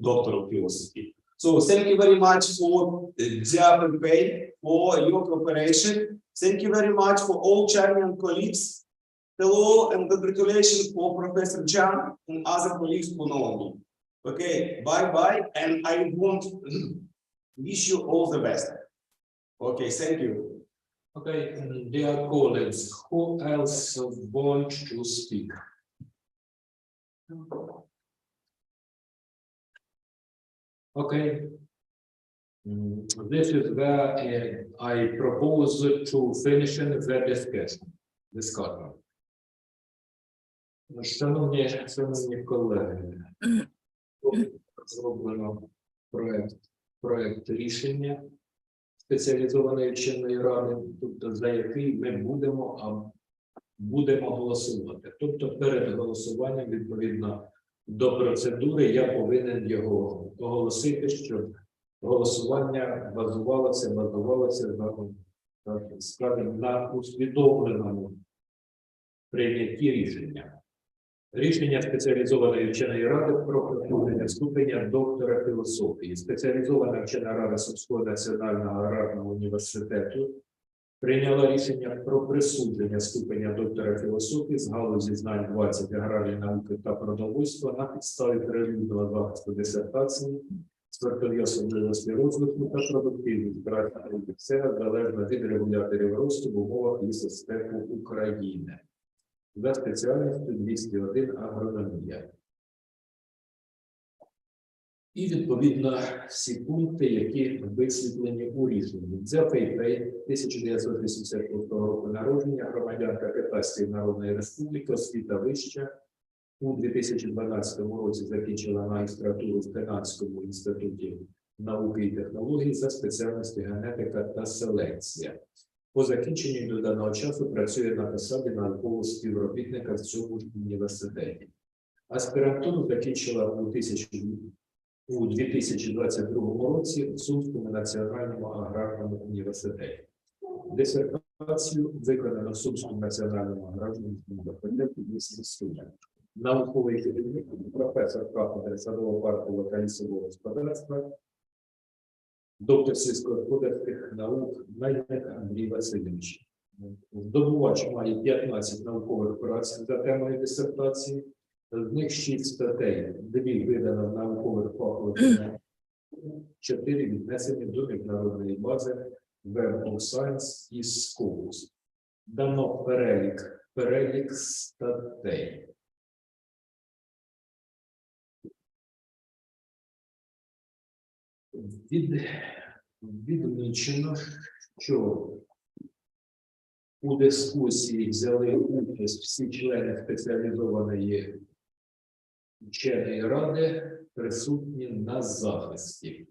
doctor of philosophy. So thank you very much for Zaprepay, for your cooperation. Thank you very much for all Chinese colleagues. Hello and congratulations for Professor Chan and other colleagues who know me. Okay, bye-bye, and I want wish you all the best. Okay, thank you. Okay, dear colleagues, who else wants to speak? Okay. This is where I propose to finish the discussion. Шановні колеги, зроблено проект рішення спеціалізованої вченої ради, тобто за який ми будемо голосувати. Тобто перед голосуванням, відповідно до процедури, я повинен його оголосити, щоб голосування базувалося, скажімо, на усвідомленому прийнятті рішення. Рішення спеціалізованої вченої ради про присудження ступеня доктора філософії. Спеціалізована вчена рада Сумського національного аграрного університету прийняла рішення про присудження ступеня доктора філософії з галузі знань 20 аграрної науки та продовольства на підставі природного захисту дисертації, сортові особливості розвитку та продуктивність практики ліцея залежно від регуляторів росту в умовах лісостепу України. За спеціальністю 201 агрономія. І, відповідно, всі пункти, які висвітлені у рішенні. Дзяпей 1986 року народження, громадянка Китайської Народної Республіки, освіта вища. У 2012 році закінчила магістратуру в Канадському інституті науки і технологій за спеціальністю генетика та селекція. По закінченні до даного часу працює на посаді наукового співробітника в цьому університеті. Аспірантуру закінчила у 2022 році в Сумському національному аграрному університеті. Дисертацію виконано в Сумському національному аграрному університеті міста Суми. Науковий керівник, професор кафедри садово-паркового та лісового господарства, доктор сільськогосподарських наук Мельник Андрій Васильович. Здобувач має 15 наукових праць за темою дисертації, з них 6 статей, 2 видано в наукових фахових, 4 віднесені до міжнародної бази Web of Science і Scopus. Дано перелік статей. Відмічено, що у дискусії взяли участь всі члени спеціалізованої вченої ради, присутні на захисті.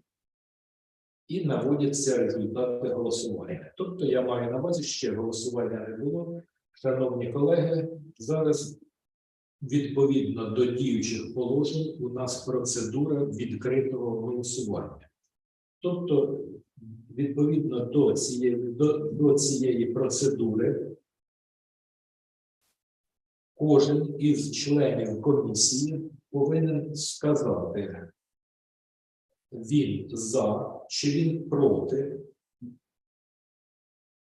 І наводяться результати голосування. Тобто я маю на увазі, ще голосування не було. Шановні колеги, зараз відповідно до діючих положень у нас процедура відкритого голосування. Тобто, відповідно до цієї процедури, кожен із членів комісії повинен сказати, він за чи він проти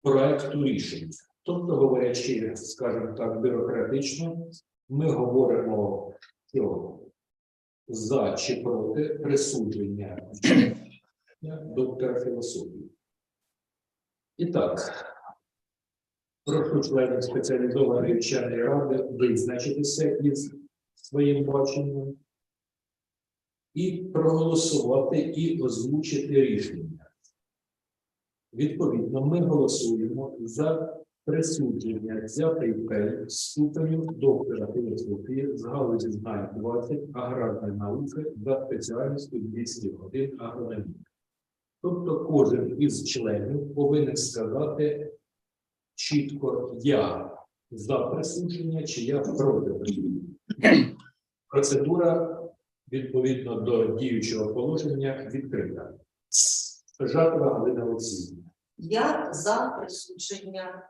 проекту рішення. Тобто, говорячи, скажімо так, бюрократично, ми говоримо, що за чи проти присудження доктора філософії. І так, прошу членів спеціалізованої вченої ради визначитися із своїм баченням і проголосувати і озвучити рішення. Відповідно, ми голосуємо за присудження Дзяпей ступеню доктора філософії з галузі знань 20 аграрної науки за спеціальністю 201 агрономія. Тобто кожен із членів повинен сказати чітко «я за присудження» чи «я проти присудження». Процедура відповідно до діючого положення відкрита. Жатова Галина Олексіївна. Я за присудження.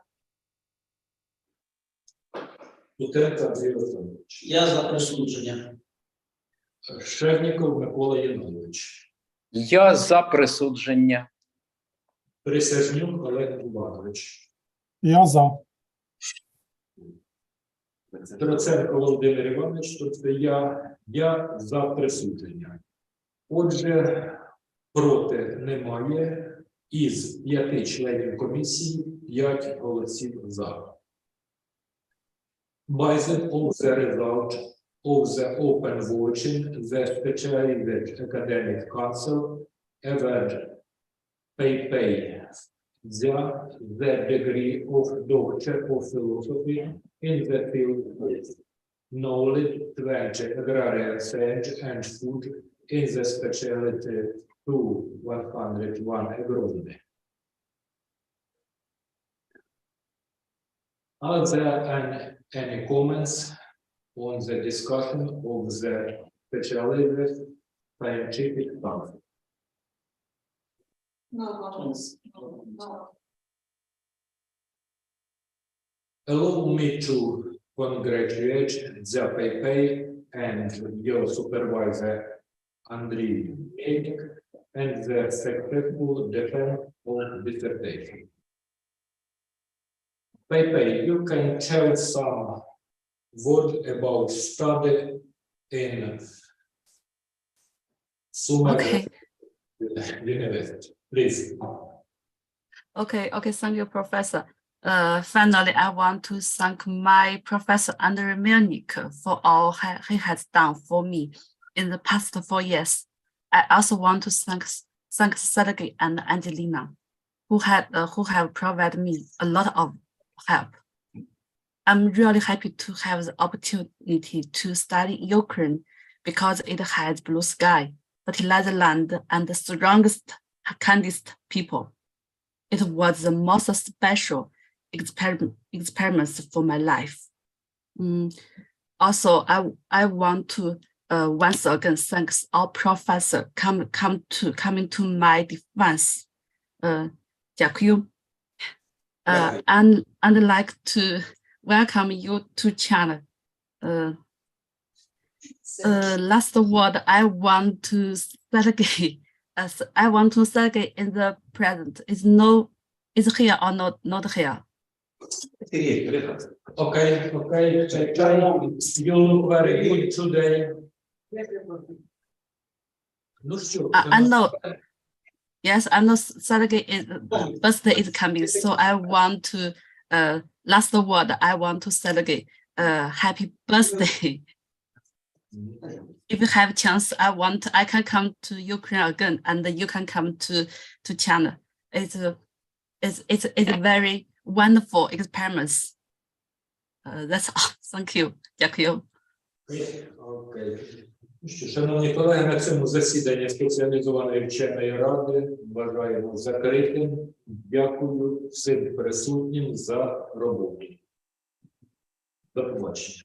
Кутенко Андрій Олександрович. Я за присудження. Шевніков Микола Янович. Я за присудження. Присяжнюк Олег Іванович. Я за. Троценко Володимир Іванович, тобто я за присудження. Отже, проти немає. Із 5 членів комісії 5 голосів за. Based on the result of the open voting, the Specialized Academic Council award pay the degree of Doctor of Philosophy in the field of knowledge, 20 agrarian science and food in the specialty 2-101 agronomy. Are there any comments on the discussion of the specialized scientific stuff? Allow me to congratulate the PayPay and your supervisor, Andriy Melik, and the successful defense of dissertation. PayPay, you can tell some word about study in Summa Okay. University, please. Okay, thank you, Professor. Finally, I want to thank my professor Andriy Melnik for all he has done for me in the past 4 years. I also want to thank Sergey and Angelina, who have provided me a lot of help. I'm really happy to have the opportunity to study Ukraine because it has blue sky, fertilizer land, and the strongest, kindest people. It was the most special experiments for my life. Also, I want to once again thanks all professors coming to my defense. Дякую. And I'd like to welcome you to China. Last word, I want to Sergey in the present. Is here or not here? Okay. You look very good today. I know. Yes, I know Sergey birthday is coming, so I want to last word. I want to Sergey happy birthday. If you have a chance, I can come to Ukraine again, and you can come to China. It's a very wonderful experience. That's all. Thank you. Дякую. Окей. Шановні колеги, на цьому засідання спеціалізованої вченої ради вважаємо закритим. Дякую всім присутнім за роботу. До побачення.